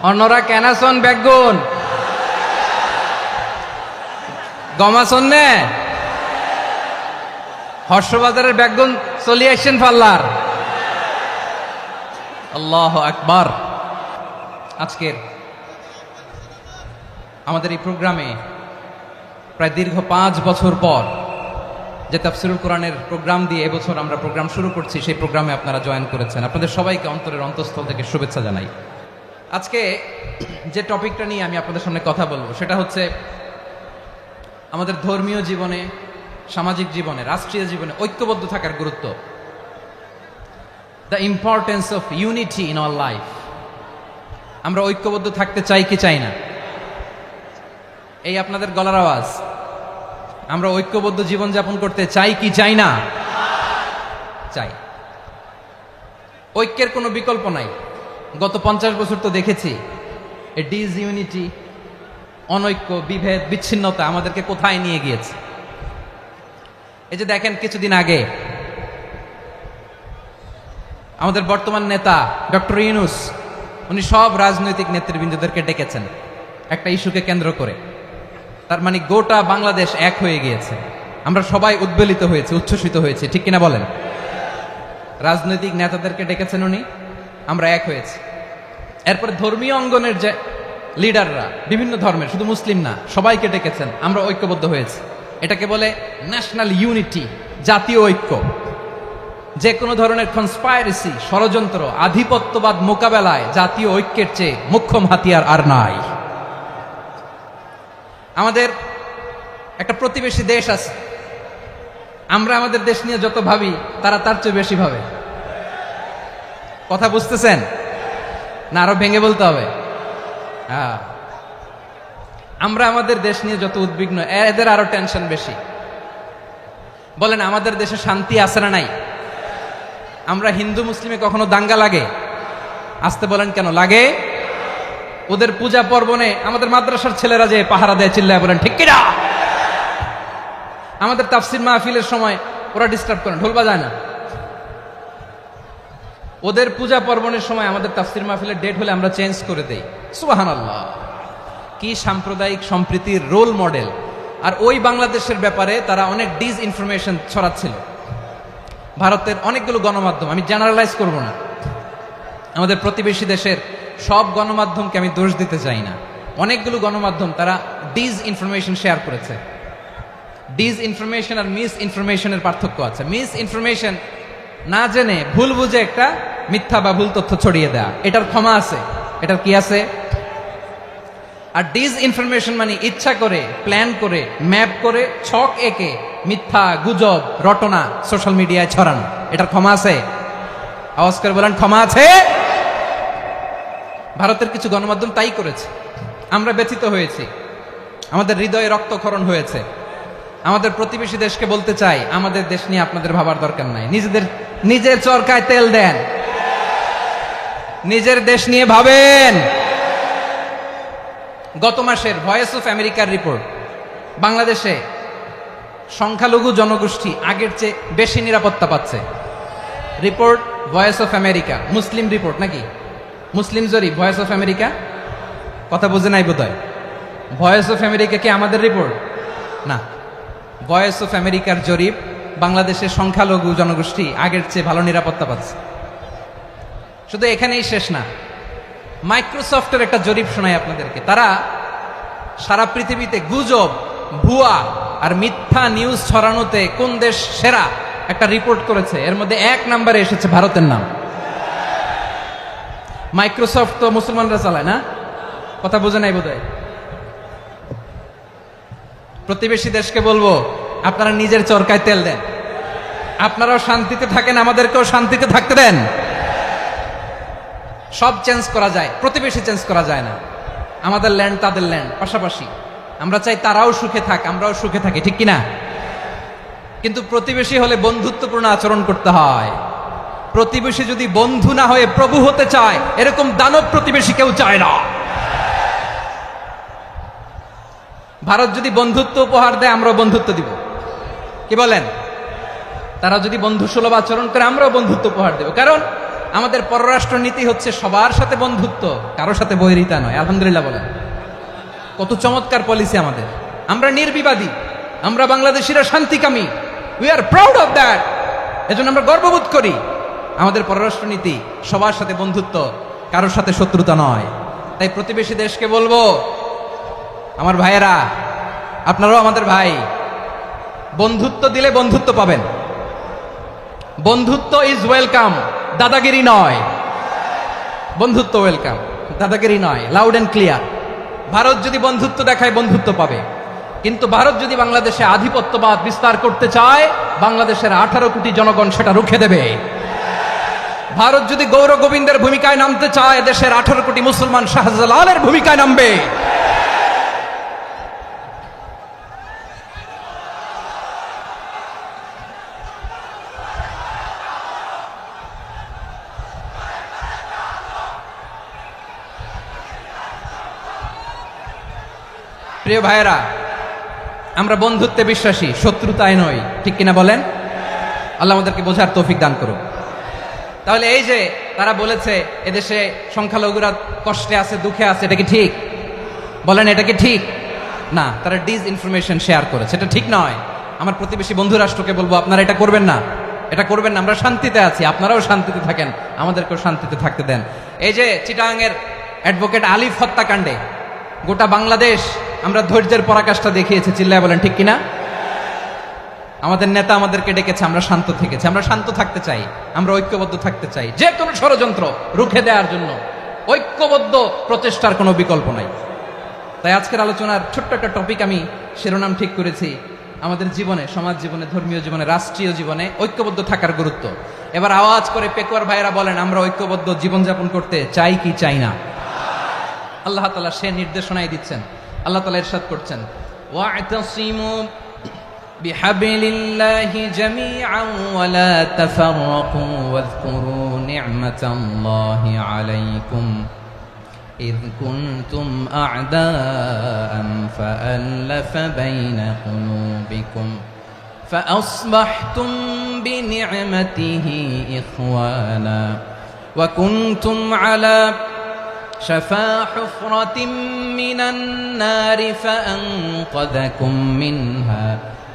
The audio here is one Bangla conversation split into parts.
অন্যরা কেনাসন বেগুন গমাসন নে হর্ষবাজারের বেগুন চলে আসছেন পাল্লার। আল্লাহ আকবার। আজকের আমাদের এই প্রোগ্রামে প্রায় দীর্ঘ 5 বছর পর যে তাফসিরুল কোরআনের প্রোগ্রাম দিয়ে এবছর আমরা প্রোগ্রাম শুরু করছি, সেই প্রোগ্রামে আপনারা জয়েন করেছেন। আপনাদের সবাইকে অন্তরের অন্তঃস্থল থেকে শুভেচ্ছা জানাই। আজকে যে টপিকটা নিয়ে আমি আপনাদের সামনে কথা বলবো সেটা হচ্ছে আমাদের ধর্মীয় জীবনে, সামাজিক জীবনে, রাষ্ট্রীয় জীবনে ঐক্যবদ্ধ থাকার গুরুত্ব। The importance of unity in our life. আমরা ঐক্যবদ্ধ থাকতে চাই কি চাই না? এই আপনাদের গলার আওয়াজ। আমরা ঐক্যবদ্ধ জীবনযাপন করতে চাই কি চাই না? চাই। ঐক্যের কোনো বিকল্প নাই। গত 50 বছর তো দেখেছি এই ডিসইউনিটি, অনৈক্য, বিভেদ, বিচ্ছিন্নতা আমাদেরকে কোথায় নিয়ে গিয়েছে। এই যে দেখেন, কিছুদিন আগে আমাদের বর্তমান নেতা ডক্টর ইউনূস, উনি সব রাজনৈতিক নেতৃবৃন্দদেরকে ডেকেছেন একটা ইস্যুকে কেন্দ্র করে। তার মানে গোটা বাংলাদেশ এক হয়ে গিয়েছে। আমরা সবাই উদ্বেলিত হয়েছে, উচ্ছ্বসিত হয়েছে, ঠিক কিনা বলেন? রাজনৈতিক নেতাদেরকে ডেকেছেন উনি, আমরা এক হয়েছি। এরপরে ধর্মীয় অঙ্গনের যে লিডাররা, বিভিন্ন ধর্মের, শুধু মুসলিম না, সবাইকে ডেকেছেন, আমরা ঐক্যবদ্ধ হয়েছি। এটাকে বলে ন্যাশনাল ইউনিটি, জাতীয় ঐক্য। যে কোনো ধরনের কনস্পাইরেসি, ষড়যন্ত্র, আধিপত্যবাদ মোকাবেলায় জাতীয় ঐক্যের চেয়ে মোক্ষম হাতিয়ার আর নাই। আমাদের একটা প্রতিবেশী দেশ আছে, আমরা আমাদের দেশ নিয়ে যত ভাবি তারা তার চেয়ে বেশি ভাবে। কথা বুঝতেছেন না? আরো ভেঙে বলতে হবে। হ্যাঁ, আমরা আমাদের দেশ নিয়ে যত উদ্বিগ্ন, এদের আরো টেনশন বেশি। বলেন, আমাদের দেশে শান্তি আছে না নাই? আমরা হিন্দু মুসলিমে কখনো দাঙ্গা লাগে? আসতে বলেন, কেন লাগে? ওদের পূজা পর্বণে আমাদের মাদ্রাসার ছেলেরা যে পাহারা দেয়, চিল্লায় বলেন ঠিক কিনা? আমাদের তাফসির মাহফিলের সময় ওরা ডিস্টার্ব করেন, ঢোল বাজায় না। ওদের পূজা পর্বণের সময় আমাদের তাফসির মাহফিলের ডেট হলে আমরা চেঞ্জ করে দেই। সুবহানাল্লাহ, কি সাম্প্রদায়িক সম্প্রীতির রোল মডেল। আর ওই বাংলাদেশের ব্যাপারে তারা অনেক ডিসইনফরমেশন ছড়াচ্ছিল। ভারতের অনেকগুলো গণমাধ্যম, আমি জেনারেলাইজ করব না, আমাদের প্রতিবেশী দেশের সব গণমাধ্যমকে আমি দোষ দিতে চাই না। অনেকগুলো গণমাধ্যম তারা ডিসইনফরমেশন শেয়ার করেছে। ডিসইনফরমেশন আর মিস ইনফরমেশনের পার্থক্য আছে। মিস ইনফরমেশন না জেনে ভুল বুঝে একটা মিথ্যা বা ভুল তথ্য ছড়িয়ে দেয়া, এটার ক্ষমা আছে, এটার কি আছে? আর ডিসইনফরমেশন মানে ইচ্ছা করে, প্ল্যান করে, ম্যাপ করে, ছক এঁকে মিথ্যা, গুজব, রটনা সোশ্যাল মিডিয়ায় ছড়ানো, এটার ক্ষমা আছে? আওয়াজ করে বলেন, ক্ষমা আছে? ভারতের কিছু গণমাধ্যম তাই করেছে। আমরা ব্যথিত হয়েছি, আমাদের হৃদয়ে রক্তক্ষরণ হয়েছে। আমাদের প্রতিবেশী দেশকে বলতে চাই, আমাদের দেশ নিয়ে আপনাদের ভাবার দরকার নাই। নিজের চরকায় তেল দেন, নিজের দেশ নিয়ে ভাবেন। গত মাসের ভয়েস অফ আমেরিকার রিপোর্ট, বাংলাদেশে সংখ্যালঘু জনগোষ্ঠী আগের চেয়ে বেশি নিরাপত্তা পাচ্ছে। Report voice of America, Muslim report নাকি? মুসলিম জরিপ, ভয়েস অফ আমেরিকা। কথা বুঝে নাই বোধহয়। ভয়েস অফ আমেরিকা কি আমাদের রিপোর্ট? না, ভয়েস অফ আমেরিকার জরিপ, বাংলাদেশের সংখ্যালঘু জনগোষ্ঠী আগের চেয়ে ভালো নিরাপত্তা পাচ্ছে। শুধু এখানেই শেষ না, মাইক্রোসফটের একটা জরিপ শোনাই আপনাদেরকে। তারা সারা পৃথিবীতে গুজব, ভুয়া আর মিথ্যা নিউজ ছড়ানোতে কোন দেশ সেরা একটা রিপোর্ট করেছে। এর মধ্যে 1 নম্বরে এসেছে ভারতের নাম। মাইক্রোসফট তো মুসলমানরা চালায় না? কথা বুঝে নাই বোধহয়। প্রতিবেশী দেশকে বলবো, আপনারা নিজের চরকায় তেল দেন, আপনারাও শান্তিতে থাকেন, আমাদেরকেও শান্তিতে থাকতে দেন। সব চেঞ্জ করা যায়, প্রতিবেশী চেঞ্জ করা যায় না। আমাদের ল্যান্ড তাদের ল্যান্ড, পাশাপাশি। আমরা চাই তারাও সুখে থাক, আমরাও সুখে থাকি, ঠিক কিনা? কিন্তু প্রতিবেশী হলে বন্ধুত্বপূর্ণ আচরণ করতে হয়। প্রতিবেশী যদি বন্ধু না হয়ে প্রভু হতে চায়, এরকম দানব প্রতিবেশী কেউ চায় না। ভারত যদি বন্ধুত্ব উপহার দেয়, আমরাও বন্ধুত্ব দিব। কি বলেন? তারা যদি বন্ধুসুলভ আচরণ করে, আমরাও বন্ধুত্ব উপহার দেব। কারণ আমাদের পররাষ্ট্র নীতি হচ্ছে সবার সাথে বন্ধুত্ব, কারোর সাথে বৈরিতা নয়। আলহামদুলিল্লাহ বলেন, কত চমৎকার পলিসি আমাদের। আমরা নির্বিবাদী, আমরা বাংলাদেশিরা শান্তিকামী, we are proud of that. এজন্য আমরা গর্ববোধ করি। আমাদের পররাষ্ট্র নীতি সবার সাথে বন্ধুত্ব, কারোর সাথে শত্রুতা নয়। তাই প্রতিবেশী দেশকে বলবো, আমার ভাইয়েরা, আপনারাও আমাদের ভাই, বন্ধুত্ব দিলে বন্ধুত্ব পাবেন। বন্ধুত্ব ইজ ওয়েলকাম, দাদাগিরি নয়। বন্ধুত্ব ওয়েলকাম, দাদাগিরি নয়, লাউড এন্ড ক্লিয়ার। ভারত যদি বন্ধুত্ব দেখায় বন্ধুত্ব পাবে, কিন্তু ভারত যদি বাংলাদেশে আধিপত্যবাদ বিস্তার করতে চায়, বাংলাদেশের 18 কোটি জনগণ সেটা রুখে দেবে। ভারত যদি গৌর গোবিন্দের ভূমিকায় নামতে চায়, দেশের 18 কোটি মুসলমান শাহজালালের ভূমিকায় নামবে। প্রিয় ভাইয়েরা, আমরা বন্ধুত্বে বিশ্বাসী, শত্রুতায় নই, ঠিক কিনা বলেন? আল্লাহ আমাদেরকে বোঝার তৌফিক দান করুন। তাহলে এই যে তারা বলেছে এদেশে সংখ্যালঘুরা কষ্টে আছে, দুঃখে আছে, এটা কি ঠিক? বলেন, এটা কি ঠিক? না, তারা ডিস ইনফরমেশন শেয়ার করেছে, এটা ঠিক নয়। আমার প্রতিবেশী বন্ধু রাষ্ট্রকে বলবো, আপনারা এটা করবেন না, এটা করবেন না। আমরা শান্তিতে আছি, আপনারাও শান্তিতে থাকেন, আমাদেরকেও শান্তিতে থাকতে দেন। এই যে চিটাগাংয়ের অ্যাডভোকেট আলিফ হত্যাকাণ্ডে গোটা বাংলাদেশ আমরা ধৈর্যের পরাকাষ্ঠা দেখিয়েছি, চিল্লায় বলেন ঠিক কিনা? আমাদের নেতা আমাদেরকে ডেকেছে, আমরা শান্ত থেকেছি। আমরা শান্ত থাকতে চাই, আমরা ঐক্যবদ্ধ থাকতে চাই। যে কোনো ষড়যন্ত্র রুখে দেওয়ার জন্য ঐক্যবদ্ধ প্রচেষ্টার কোনো বিকল্প নাই। তাই আজকের আলোচনার ছোট্ট একটা টপিক আমি শিরোনাম ঠিক করেছি, আমাদের জীবনে, সমাজ জীবনে, ধর্মীয় জীবনে, রাষ্ট্রীয় জীবনে ঐক্যবদ্ধ থাকার গুরুত্ব। এবার আওয়াজ করে পেকুয়ার ভাইয়েরা বলেন, আমরা ঐক্যবদ্ধ জীবনযাপন করতে চাই কি চাই না? আল্লাহ তাআলা সে নির্দেশনাই দিচ্ছেন। আল্লাহ তাআলা ইরশাদ করছেন, ওয়া'তাসিমু বিহাবলিল্লাহি জামিআন ওয়া লা তাফাররাকু ওয়াযকুরু নি'মাতাল্লাহি আলাইকুম إذ كنتم أعداء فألف بين قلوبكم فأصبحتم بنعمته إخوانا وكنتم على شفا حفرة من النار فأنقذكم منها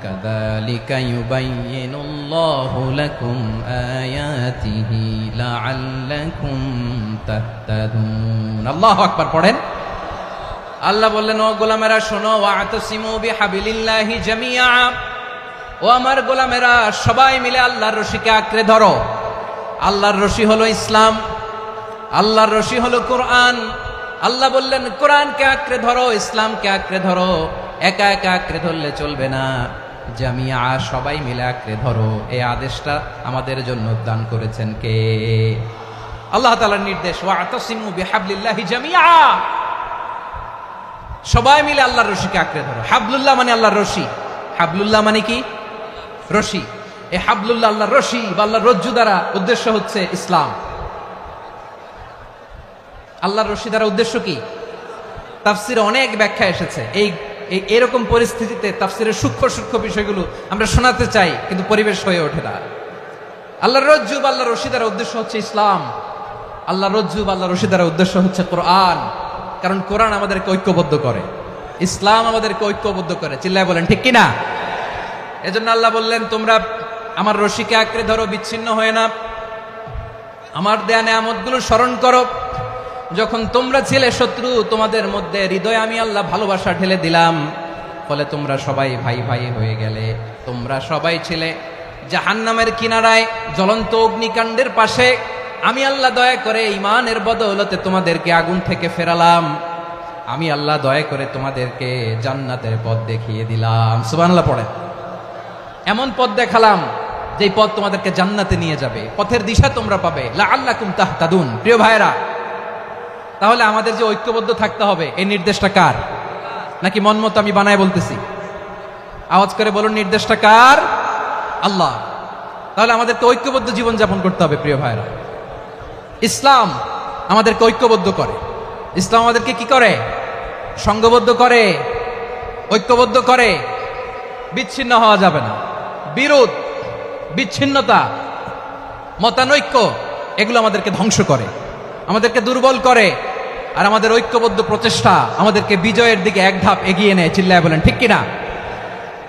كذلك يبين الله لكم آياته لعلكم تهتدون الله أكبر পড়েন। আল্লাহ বললেন, ও গোলামেরা শোনো, ওয়া'তাসিমু বিহাবলিল্লাহি জামিআ, ও আমার গোলামেরা সবাই মিলে আল্লাহর রশিকে আঁকড়ে ধরো। আল্লাহর রশি হলো ইসলাম, আল্লাহর রশি হলো কোরআন। আল্লাহ বললেন, কোরআনকে আঁকড়ে ধরো, ইসলামকে আঁকড়ে ধরো। একা একা আঁকড়ে ধরলে চলবে না, জামিয়া, সবাই মিলে আঁকড়ে ধরো। এই আদেশটা আমাদের জন্য দান করেছেন কে? আল্লাহ তাআলার নির্দেশ, ওয়া'তাসিমু বিহাবলিল্লাহি জামিআ, সবাই মিলে আল্লাহর রশিকে আঁকড়ে ধরো। হাবলুল্লাহ মানে আল্লাহর রশি। হাবলুল্লাহ মানে কি? রশি। এই হাবলুল্লাহ, আল্লাহর রশি বা আল্লাহর রজ্জু দ্বারা উদ্দেশ্য হচ্ছে ইসলাম। আল্লাহর রশি দ্বারা উদ্দেশ্য কি? তাফসিরে অনেক ব্যাখ্যা এসেছে। এরকম পরিস্থিতিতে তাফসিরের সূক্ষ্ম সূক্ষ্ম বিষয়গুলো আমরা শোনাতে চাই, কিন্তু পরিবেশ হয়ে ওঠে না। আল্লাহর রজ্জু বা আল্লাহর রশি দ্বারা উদ্দেশ্য হচ্ছে ইসলাম। আল্লাহর রজ্জু বা আল্লাহর রশি দ্বারা উদ্দেশ্য হচ্ছে কোরআন। কারণ কোরআন আমাদেরকে ঐক্যবদ্ধ করে, ইসলাম আমাদেরকে ঐক্যবদ্ধ করে। চিল্লায় বলেন ঠিক কিনা? এজন্য আল্লাহ বললেন, তোমরা আমার রশিকে আঁকড়ে ধরো, বিচ্ছিন্ন হয়ে না। আমার দেয়া নেয়ামতগুলো স্মরণ করো। যখন তোমরা ছিলে শত্রু, তোমাদের মধ্যে হৃদয়ে আমি আল্লাহ ভালোবাসা ঢেলে দিলাম, ফলে তোমরা সবাই ভাই ভাই হয়ে গেলে। তোমরা সবাই ছিলে জাহান্নামের কিনারায়, জ্বলন্ত অগ্নিকাণ্ডের পাশে। আমি আল্লাহ দয়া করে ঈমানের বদৌলতে তোমাদেরকে আগুন থেকে ফেরালাম। আমি আল্লাহ দয়া করে তোমাদেরকে জান্নাতের পথ দেখিয়ে দিলাম। সুবহানাল্লাহ পড়েন। এমন পথ দেখালাম যেই পথ তোমাদেরকে জান্নাতে নিয়ে যাবে, পথের দিশা তোমরা পাবে। লাআল্লাকুম তাহতাদুন। প্রিয় ভাইরা, তাহলে আমাদের যে ঐক্যবদ্ধ থাকতে হবে, এই নির্দেশটা কার? নাকি মন মতো আমি বানায় বলতেছি? আওয়াজ করে বলুন, নির্দেশটা কার? আল্লাহ। তাহলে আমাদেরকে ঐক্যবদ্ধ জীবন যাপন করতে হবে। প্রিয় ভাইরা, ইসলাম আমাদেরকে ঐক্যবদ্ধ করে। ইসলাম আমাদেরকে কি করে? সংঘবদ্ধ করে, ঐক্যবদ্ধ করে। বিচ্ছিন্ন হওয়া যাবে না। বিরোধ, বিচ্ছিন্নতা, মতানৈক্য এগুলো আমাদেরকে ধ্বংস করে, আমাদেরকে দুর্বল করে, আর আমাদের ঐক্যবদ্ধ প্রচেষ্টা আমাদেরকে বিজয়ের দিকে এক ধাপ এগিয়ে নেয়। চিল্লায় বলেন ঠিক কিনা?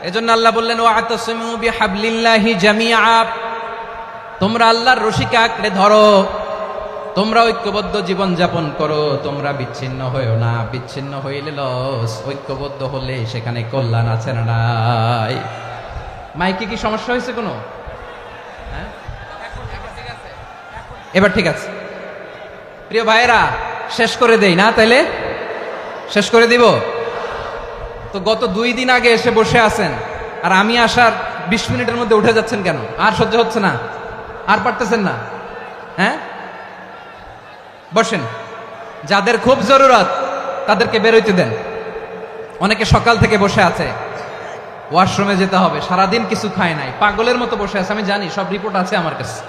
এজন্য আল্লাহ বললেন ওয়া'তাসিমু বিহাবলিল্লাহি জামিআ, তোমরা আল্লাহর রশিকে আঁকড়ে ধরো, তোমরা ঐক্যবদ্ধ জীবন যাপন করো, তোমরা বিচ্ছিন্ন হয়েও না। বিচ্ছিন্ন হইলে লস, ঐক্যবদ্ধ হলে সেখানে কল্যাণ আছে না নাই? মাইকে কি সমস্যা হয়েছে কোনো? হ্যাঁ, এবার ঠিক আছে। প্রিয় ভাইয়েরা, শেষ করে দেই না? তাইলে শেষ করে দিব তো। গত 2 দিন আগে এসে বসে আছেন, আর আমি আসার 20 মিনিটের মধ্যে উঠে যাচ্ছেন কেন? আর সহ্য হচ্ছে না? আর পারতেছেন না? হ্যাঁ, বসেন। যাদের খুব জরুরত তাদেরকে বেরোইতে দেন। অনেকে সকাল থেকে বসে আছে, ওয়াশরুমে যেতে হবে, সারাদিন কিছু খায় নাই, পাগলের মতো বসে আছে। আমি জানি, সব রিপোর্ট আছে আমার কাছে।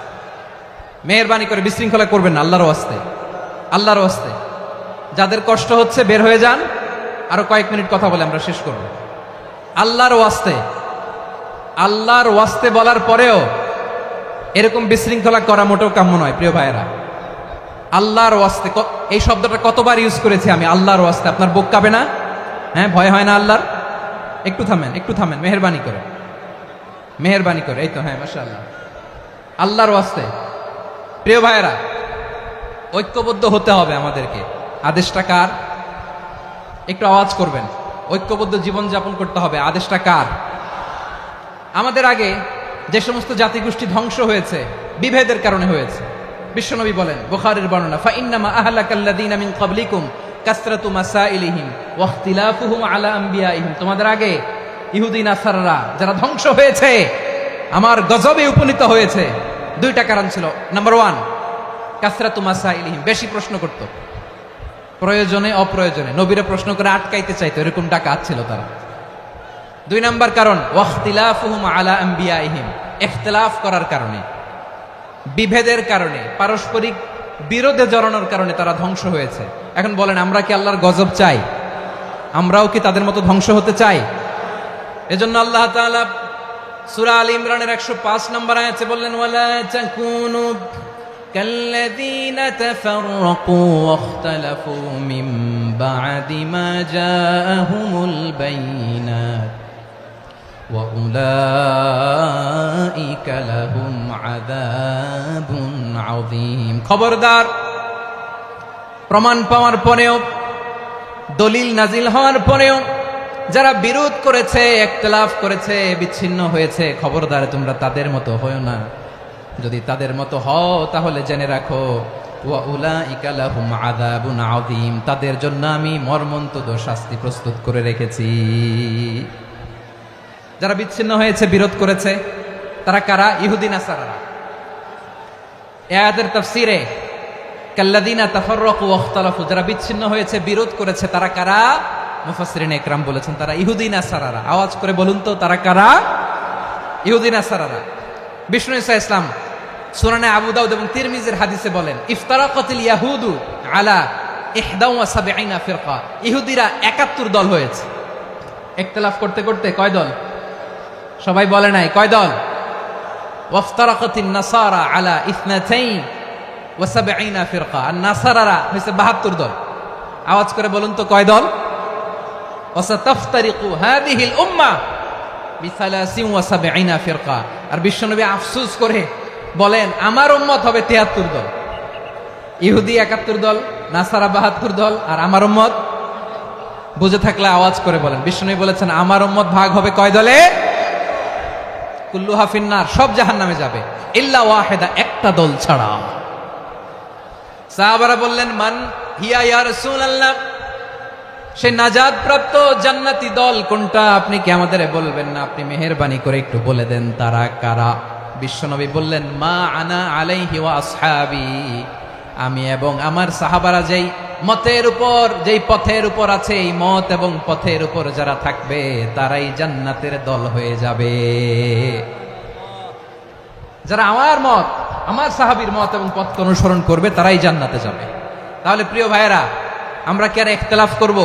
মেহেরবানি করে বিশৃঙ্খলা করবেন না, আল্লাহর ওয়াস্তে, আল্লাহর ওয়াস্তে। যাদের কষ্ট হচ্ছে বের হয়ে যান। আরো কয়েক মিনিট কথা বলে আমরা শেষ করব। আল্লাহর ওয়াস্তে, আল্লাহর ওয়াস্তে বলার পরেও এরকম বিশৃঙ্খলা করা মোটেও কাম্য নয়। প্রিয় ভাইয়েরা, আল্লাহর ওয়াস্তে, এই শব্দটা কতবার ইউজ করেছি আমি, আল্লাহর ওয়াস্তে। আপনার বুক কাঁপে না? হ্যাঁ, ভয় হয় না আল্লাহর? একটু থামেন, একটু থামেন, মেহেরবানি করে, মেহেরবানি করে। এই তো, হ্যাঁ, মাশাআল্লাহ। আল্লাহর ওয়াস্তে প্রিয় ভাইয়েরা, ঐক্যবদ্ধ হতে হবে আমাদেরকে। আদেশটা কার? একটু আওয়াজ করবেন। ঐক্যবদ্ধ জীবন যাপন করতে হবে। আদেশটা কার? আমাদের আগে যে সমস্ত জাতিগোষ্ঠী ধ্বংস হয়েছে বিভেদের কারণে হয়েছে। বিশ্বনবী বলেন, বুখারীর বর্ণনা, ফাইন্নামা আহলাকাল্লাযীনা মিন ক্বাবলিকুম কাসরাতু মাসাইলিহিম ওয়া ইখতিলাফুহুম আলা আম্বিয়াইহিম। তোমাদের আগে ইহুদি নাসারারা যারা ধ্বংস হয়েছে, আমার গজবে উপনীত হয়েছে, 2টা কারণ ছিল। নাম্বার 1, কাসরাতু মাসাইলিহিম, বেশি প্রশ্ন করত, প্রয়োজনে অপ্রয়োজনে নবীরে প্রশ্ন করে আটকাইতে চাইতো, এরকম ডাকাত ছিল তারা। 2 নাম্বার কারণ, ওয়া ইখতিলাফুহুম আলা আম্বিয়াইহিম, ইখতিলাফ করার কারণে, বিভেদের কারণে, পারস্পরিক বিরোধে জড়ানোর কারণে তারা ধ্বংস হয়েছে। এখন বলেন, আমরা কি আল্লাহর গজব চাই? আমরাও কি তাদের মতো ধ্বংস হতে চাই? এজন্য আল্লাহ তাআলা সূরা আল ইমরানের 105 নম্বর আয়াতে বললেন, ওয়ালা তাকুনু কাল্লাযীনা তাফাররাকু ওয়াখতালাফু মিন বা'দি মা জাআহুমুল বাইয়িনাত ওয়া উলাইকা লাহুম আযাবুন আযীম। খবরদার, প্রমাণ পাওয়ার পরেও, দলিল নাজিল হওয়ার পরেও যারা বিরোধ করেছে, ইখতিলাফ করেছে, বিচ্ছিন্ন হয়েছে, খবরদার তোমরা তাদের মতো হয়ো না। যদি তাদের মতো হও তাহলে জেনে রাখো, ওয়া উলাইকা লাহুম আযাবুন আযীম, তাদের জন্য আমি মর্মন্তুদ শাস্তি প্রস্তুত করে রেখেছি। যারা বিচ্ছিন্ন হয়েছে, বিরোধ করেছে, তারা কারা? ইহুদি নাসারারা। এই আয়াতের তাফসীরে কাল্লাযীনা তাফাররাকু ওয়া ইখতালাফু, যারা বিচ্ছিন্ন হয়েছে, বিরোধ করেছে, তারা কারা? মুফাসসিরিন ইকরাম বলেছেন তারা ইহুদি নাসারারা। আওয়াজ করে বলুন তো, তারা কারা? ইহুদি নাসারারা। বিষ্ণু ঈসা ইসলাম সুনানে আবু দাউদ এবং তিরমিজির হাদিসে বলেন, ইফতারাকাতিল ইয়াহুদু আলা 71 ফিরকা, ইহুদিরা 71 দল হয়েছে। ইখতিলাফ করতে করতে কয় দল? সবাই বলে নাই, কয় দল? ওয়াফতারাকাতিন নাসারা আলা 72 ফিরকা, আর নাসারারা হয়েছে 72 দল। আওয়াজ করে বলুন তো, কয় দল? ওয়াসাতাফতারিকু হাদিহিল উম্মাহ বি73 ফিরকা। আর বিশ্বনবী আফসোস করে বলেন, আমার উম্মত হবে 73 দল। ইহুদি 71 দল, নাসারা 72 দল, আর আমার উম্মত, বুঝে থাকলে আওয়াজ করে বলেন। বিশ্বনবী বলেছেন, আমার উম্মত ভাগ হবে কয় দলে? কুল্লুহা ফিন্নার, সব জাহান্নামে যাবে, ইল্লা ওয়াহিদা, একটা দল ছাড়া। সাহাবারা বললেন, মান হিয়া ইয়া রাসূলুল্লাহ, সেই নাজাত প্রাপ্ত জান্নাতি দল কোনটা? আপনি কি আমাদের বলবেন না? আপনি মেহেরবানি করে একটু বলে দেন তারা কারা। বিশ্বনবী বললেন, মা আনা আলাইহি ওয়া আসহাবি, আমি এবং আমার সাহাবারা যেই মতের উপর, যেই পথের উপর আছে, এই মত এবং পথের উপর যারা থাকবে তারাই জান্নাতের দল হয়ে যাবে। যারা আমার মত, আমার সাহাবীর মত এবং পথকে অনুসরণ করবে তারাই জান্নাতে যাবে। তাহলে প্রিয় ভাইয়েরা, আমরা কি আর ইখতিলাফ করব?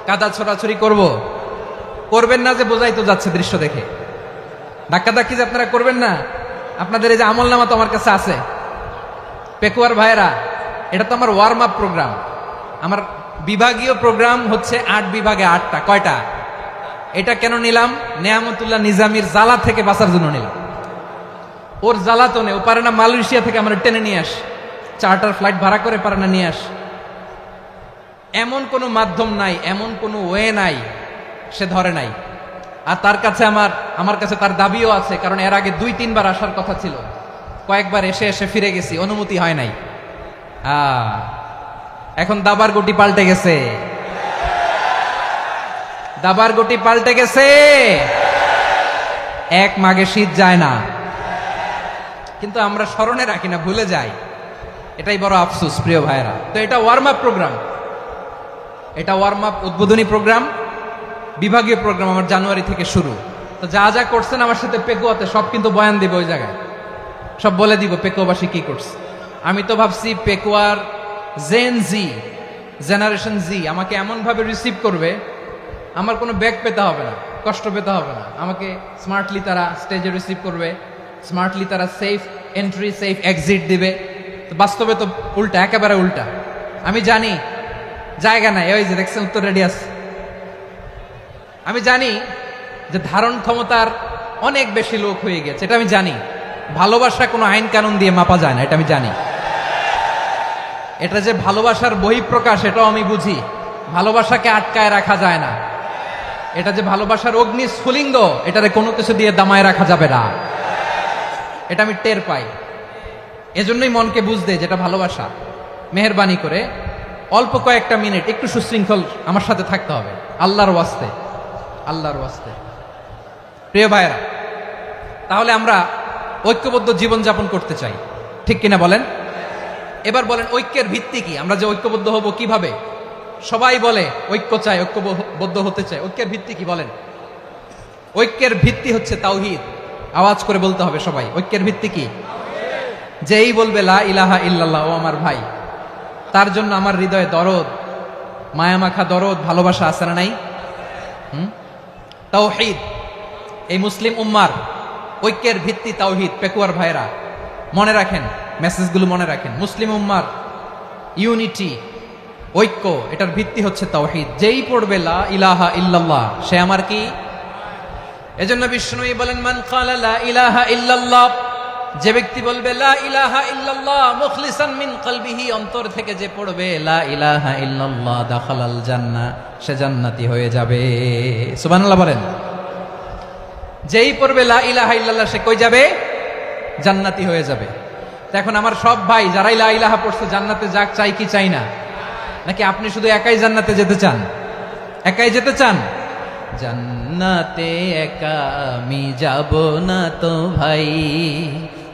কাদা ছোড়াছড়ি করব? করবেন না যে বোঝাই তো যাচ্ছে দৃশ্য দেখে। ধাক্কাধাক্কি যে আপনারা করবেন না। আপনাদের এই যে আমলনামা তো আমার কাছে আছে, পেকুয়ার ভাইরা, এটা তো আমার ওয়ার্ম আপ প্রোগ্রাম। আমার বিভাগীয় প্রোগ্রাম হচ্ছে 8 বিভাগে 8টা। কয়টা? এটা কেন নিলাম? নেয়ামতুল্লাহ নিজামীর জ্বালা থেকে বাঁচার জন্য নিলাম। ওর জ্বালাতনে ও পারে না মালয়েশিয়া থেকে আমরা টেনে নিয়ে আস, চার্টার ফ্লাইট ভাড়া করে পারে না নিয়ে আস। এমন কোনো মাধ্যম নাই, এমন কোনো ওয়ে নাই সে ধরে নাই। আর তার কাছে আমার কাছে তার দাবিও আছে, কারণ এর আগে 2-3 বার আসার কথা ছিল, কয়েকবার এসে এসে ফিরে গেছি, অনুমতি হয় নাই। এখন দাবার গুটি পাল্টে গেছে, দাবার গুটি পাল্টে গেছে। এক মাঘে শীত যায় না, কিন্তু আমরা স্মরণে রাখি না, ভুলে যাই। এটাই বড় আফসোস প্রিয় ভাইরা। তো এটা ওয়ার্ম আপ প্রোগ্রাম, এটা ওয়ার্ম আপ উদ্বোধনী প্রোগ্রাম, বিভাগীয় প্রোগ্রাম আমার জানুয়ারি থেকে শুরু। তো যা যা করছেন আমার সাথে পেকুয়াতে সব কিন্তু বয়ান দিব, ওই জায়গায় সব বলে দিব পেকুয়াবাসী কি করছে। আমি তো ভাবছি পেকুয়ার জেনারেশন জি আমাকে এমন ভাবে রিসিভ করবে, আমার কোনো ব্যাগ পেতে হবে না, কষ্ট পেতে হবে না। আমাকে স্মার্টলি তারা স্টেজে রিসিভ করবে, স্মার্টলি তারা সেফ এন্ট্রি সেফ এক্সিট দিবে। তো বাস্তবে তো উল্টা, একেবারে উল্টা। আমি জানি জায়গা নাই, ওই যে দেখছেন উত্তর রেডি আছে। আমি জানি যে ধারণ ক্ষমতার অনেক বেশি লোক হয়ে গেছে, এটা আমি জানি। ভালোবাসা কোনো আইন কানুন দিয়ে মাপা যায় না, এটা আমি জানি। এটা যে ভালোবাসার বহিঃপ্রকাশ, এটাও আমি বুঝি। ভালোবাসাকে আটকায় রাখা যায় না। এটা যে ভালোবাসার অগ্নি স্ফুলিঙ্গ, এটারে কোনো কিছু দিয়ে দামায় রাখা যাবে না, এটা আমি টের পাই। এজন্যই মনকে বুঝতে যেটা ভালোবাসা। মেহেরবানি করে অল্প কয়েকটা মিনিট একটু সুশৃঙ্খল আমার সাথে থাকতে হবে, আল্লাহর ওয়াস্তে, আল্লাহর ওয়াস্তে। প্রিয় ভাইরা, তাহলে আমরা ঐক্যবদ্ধ জীবনযাপন করতে চাই, ঠিক কিনা বলেন? এবার বলেন ঐক্যের ভিত্তি কি? আমরা যে ঐক্যবদ্ধ হব কিভাবে? সবাই বলে ঐক্য চাই, ঐক্যবদ্ধ হতে চাই। ঐক্যের ভিত্তি কি বলেন? ঐক্যের ভিত্তি হচ্ছে তাওহীদ। আওয়াজ করে বলতে হবে সবাই, ঐক্যের ভিত্তি কি? যেই বলবে লা ইলাহা ইল্লাল্লাহ, ও আমার ভাই, তার জন্য আমার হৃদয়ে দরদ, মায়ামাখা দরদ, ভালোবাসা আছে না নাই? তাওহীদ। এই মুসলিম উম্মার ঐক্যের ভিত্তি তাওহীদ। পেকুয়ার ভাইরা মনে রাখেন, মেসেজগুলো মনে রাখেন। মুসলিম উম্মার ইউনিটি, ঐক্য, এটার ভিত্তি হচ্ছে তাওহীদ। যেই পড়বে লা ইলাহা ইল্লাল্লাহ, সে আমার কি? এজন্য বিষ্ণুই বলেন মান ক্বালা লা ইলাহা ইল্লাল্লাহ, যে ব্যক্তি বলবে লা ইলাহা ইল্লাল্লাহ মুখলিসান মিন কলবিহি, অন্তর থেকে যে পড়বে লা ইলাহা ইল্লাল্লাহ, দাখালাল জান্নাহ, সে জান্নাতি হয়ে যাবে। সুবহানাল্লাহ বলেন। যেই পড়বে লা ইলাহা ইল্লাল্লাহ, সে কই যাবে? জান্নাতি হয়ে যাবে। এখন আমার সব ভাই যারাই লা ইলাহা পড়ছে জান্নাতে যাক, চাই কি চাই না? নাকি আপনি শুধু একাই জান্নাতে যেতে চান? একাই যেতে চান? জান্নাতে একা আমি যাব না তো ভাই,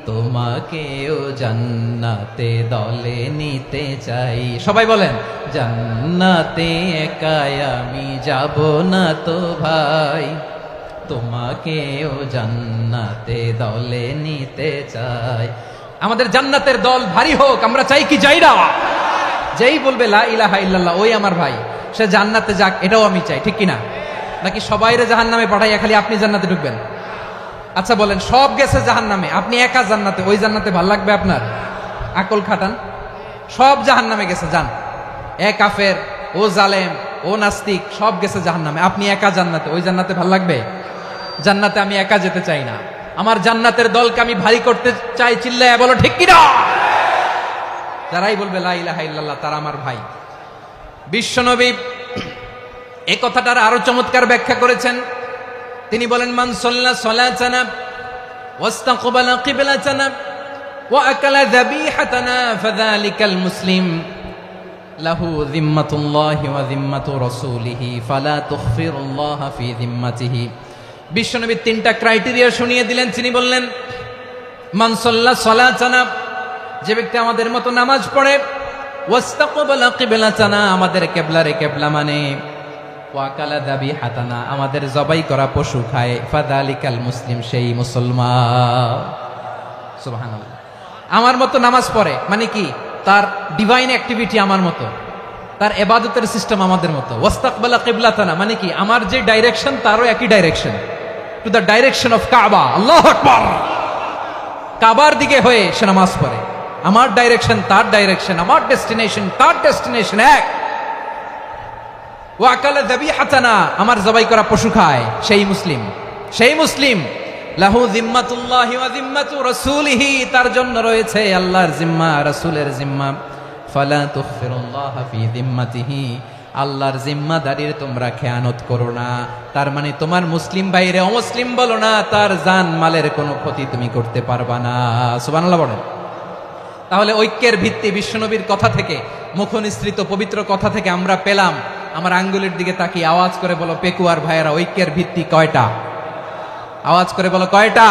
তোমাকেও জান্নাতে দলে নিতে চাই। সবাই বলেন জান্নাতে একা আমি যাব না তো ভাই, তোমাকেও জান্নাতে দলে নিতে চাই। আমাদের জান্নাতের দল ভারী হোক, আমরা চাই কি চাই না? যেই বলবে লা ইলাহা ইল্লাল্লাহ, ওই আমার ভাই, সে জান্নাতে যাক, এটাও আমি চাই, ঠিক কিনা? নাকি সবাইরে জাহান্নামে পাঠাইয়া খালি আপনি জান্নাতে ঢুকবেন? আচ্ছা বলেন, সব গেছে জাহান্নামে, আপনি একা জান্নাতে, ওই জান্নাতে ভাল লাগবে আপনার? আকল খাটান। সব জাহান্নামে গেছে, যান। এ কাফের, ও জালেম, ও নাস্তিক, সব গেছে জাহান্নামে, আপনি একা জান্নাতে, ওই জান্নাতে ভাল লাগবে? জান্নাতে আমি একা যেতে চাই না, আমার জান্নাতের দলকে আমি ভারী করতে চাই। চিল্লায়া বলো ঠিক কিনা? যারাই বলবে লা ইলাহা ইল্লাল্লাহ, তারা আমার ভাই। বিশ্বনবী এই কথাটার আরো চমৎকার ব্যাখ্যা করেছেন। তিনি বলেন মান সাল্লা সালাতানা ওয়াস্তাকবালা কিবলাতানা ওয়া আকালা যাবিহাতানা ফাযালিকাল মুসলিম লাহু যিম্মাতুল্লাহি ওয়া যিম্মাতু রাসূলিহি ফালা তুখফিরুল্লাহা ফি যিম্মাতিহি। বিশ্বনবী তিনটা ক্রাইটেরিয়া শুনিয়ে দিলেন। তিনি বললেন মান সাল্লা সালাতানা, যে ব্যক্তি আমাদের মতো নামাজ পড়ে, ওয়াস্তাকবালা কিবলাতানা, আমাদের কিবলারে কিবলা মানে, ওয়াকালা যাবিহাতানা, আমাদের জবাই করা পশু খায়, ফাযালিকাল মুসলিম, সেই মুসলমান। সুবহানাল্লাহ। আমার মতো নামাজ পড়ে মানে কি? তার ডিভাইন অ্যাক্টিভিটি আমার মতো, তার ইবাদতের সিস্টেম আমাদের মতো। ওয়াস্তাকবালা কিবলাতানা মানে কি? আমার যে ডাইরেকশন তারও একই direction, to the direction of কাবা। আল্লাহু আকবার। কাবার দিকে হয়ে সে নামাজ পড়ে। আমার ডাইরেকশন তার ডাইরেকশন, আমার ডেস্টিনেশন তার ডেস্টিনেশন এক। ওয়াকালা যাবিহাতানা, আমার জবাই করা পশু খায়, সেই মুসলিম, সেই মুসলিম। লাহু জিম্মাতুল্লাহি ওয়া জিম্মাতু রাসূলিহি, তার জন্য রয়েছে আল্লাহর জিম্মা, রাসূলের জিম্মা। ফালা তুখফিরুল্লাহ ফি জিম্মাতিহি, আল্লাহর জিম্মাদারির তোমরা খেয়ানত করো না। তার মানে তোমার মুসলিম ভাইরে অমুসলিম বলো না, তার জান মালের কোনো ক্ষতি তুমি করতে পারবা না। সুবহানাল্লাহ বলেন। তাহলে ঐক্যের ভিত্তি বিশ্বনবীর কথা থেকে, মুখনিসৃত পবিত্র কথা থেকে আমরা পেলাম। আমার আঙ্গুলের দিকে তাকিয়ে আওয়াজ করে বলো পেকুয়ার ভাইয়েরা, ঐক্যের ভিত্তি কয়টা? আওয়াজ করে বলো কয়টা?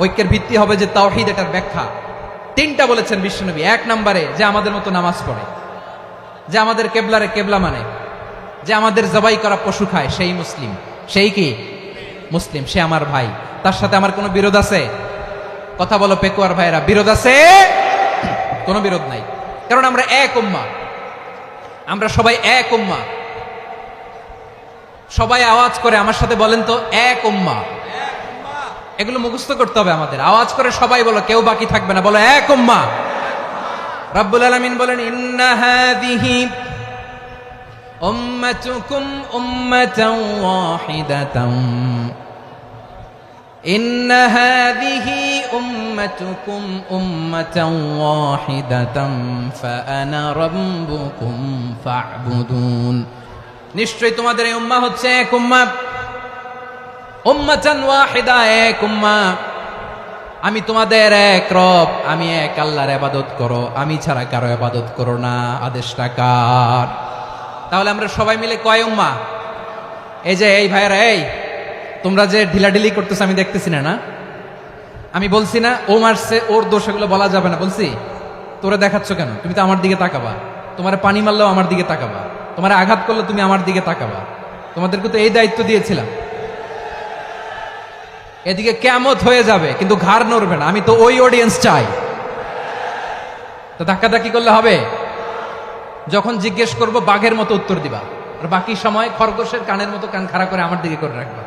ঐক্যের ভিত্তি হবে যে তাওহীদ, এটার ব্যাখ্যা তিনটা বলেছেন বিশ্বনবী। এক নম্বরে যে আমাদের মতো নামাজ পড়ে, যে আমাদের কেবলারে কেবলা মানে, যে আমাদের জবাই করা পশু খায়, সেই মুসলিম। সেই কি মুসলিম? সে আমার ভাই, তার সাথে আমার কোনো বিরোধ আছে? কথা বলো পেকুয়ার ভাইরা, বিরোধ আছে? কোনো বিরোধ নাই, কারণ আমরা এক উম্মাহ, আমরা সবাই এক উম্মাহ। সবাই আওয়াজ করে আমার সাথে বলেন তো, এক উম্মাহ। এগুলো মুখস্থ করতে হবে আমাদের। আওয়াজ করে সবাই বলো, কেউ বাকি থাকবে না, বলো এক উম্মাহ। রব্বুল আলামিন বলেন, ইন্না হাযিহি উম্মাতুকুম উম্মাতান ওয়াহিদাতান, ইন্না হাযিহি উম্মাতুকুম উম্মাতান ওয়াহিদাতান ফাআনা রাব্বুকুম ফা'বুদুন। নিশ্চয়ই তোমাদের এই উম্মাহ হচ্ছে এক উম্মাহ, উম্মাতান ওয়াহিদা, এক উম্মাহ। আমি তোমাদের এক রব, আমি এক আল্লাহর ইবাদত করো, আমি ছাড়া কারো ইবাদত করো না। আদেশটা কার? তাহলে আমরা সবাই মিলে কয় উম্মাহ? এই যে এই ভাইরা, এই তোমরা যে ঢিলাঢিলি করতেছো আমি দেখতেছি না, না আমি বলছি না ও মারছে, ওর দোষ, এগুলো বলা যাবে না। বলছি তোরা দেখাচ্ছ কেন? তুমি তো আমার দিকে তাকাবা। তোমার পানি মারলেও আমার দিকে তাকাবা, তোমার আঘাত করলে তুমি আমার দিকে তাকাবা। তোমাদেরকে তো এই দায়িত্ব দিয়েছিলাম। এদিকে কিয়ামত হয়ে যাবে কিন্তু ঘাড় নড়বে না। আমি তো ওই অডিয়েন্স চাই। তো ধাক্কাধাক্কি করলে হবে? যখন জিজ্ঞেস করব বাঘের মতো উত্তর দিবা, আর বাকি সময় খরগোশের কানের মতো কান খাড়া করে আমার দিকে করে রাখবা।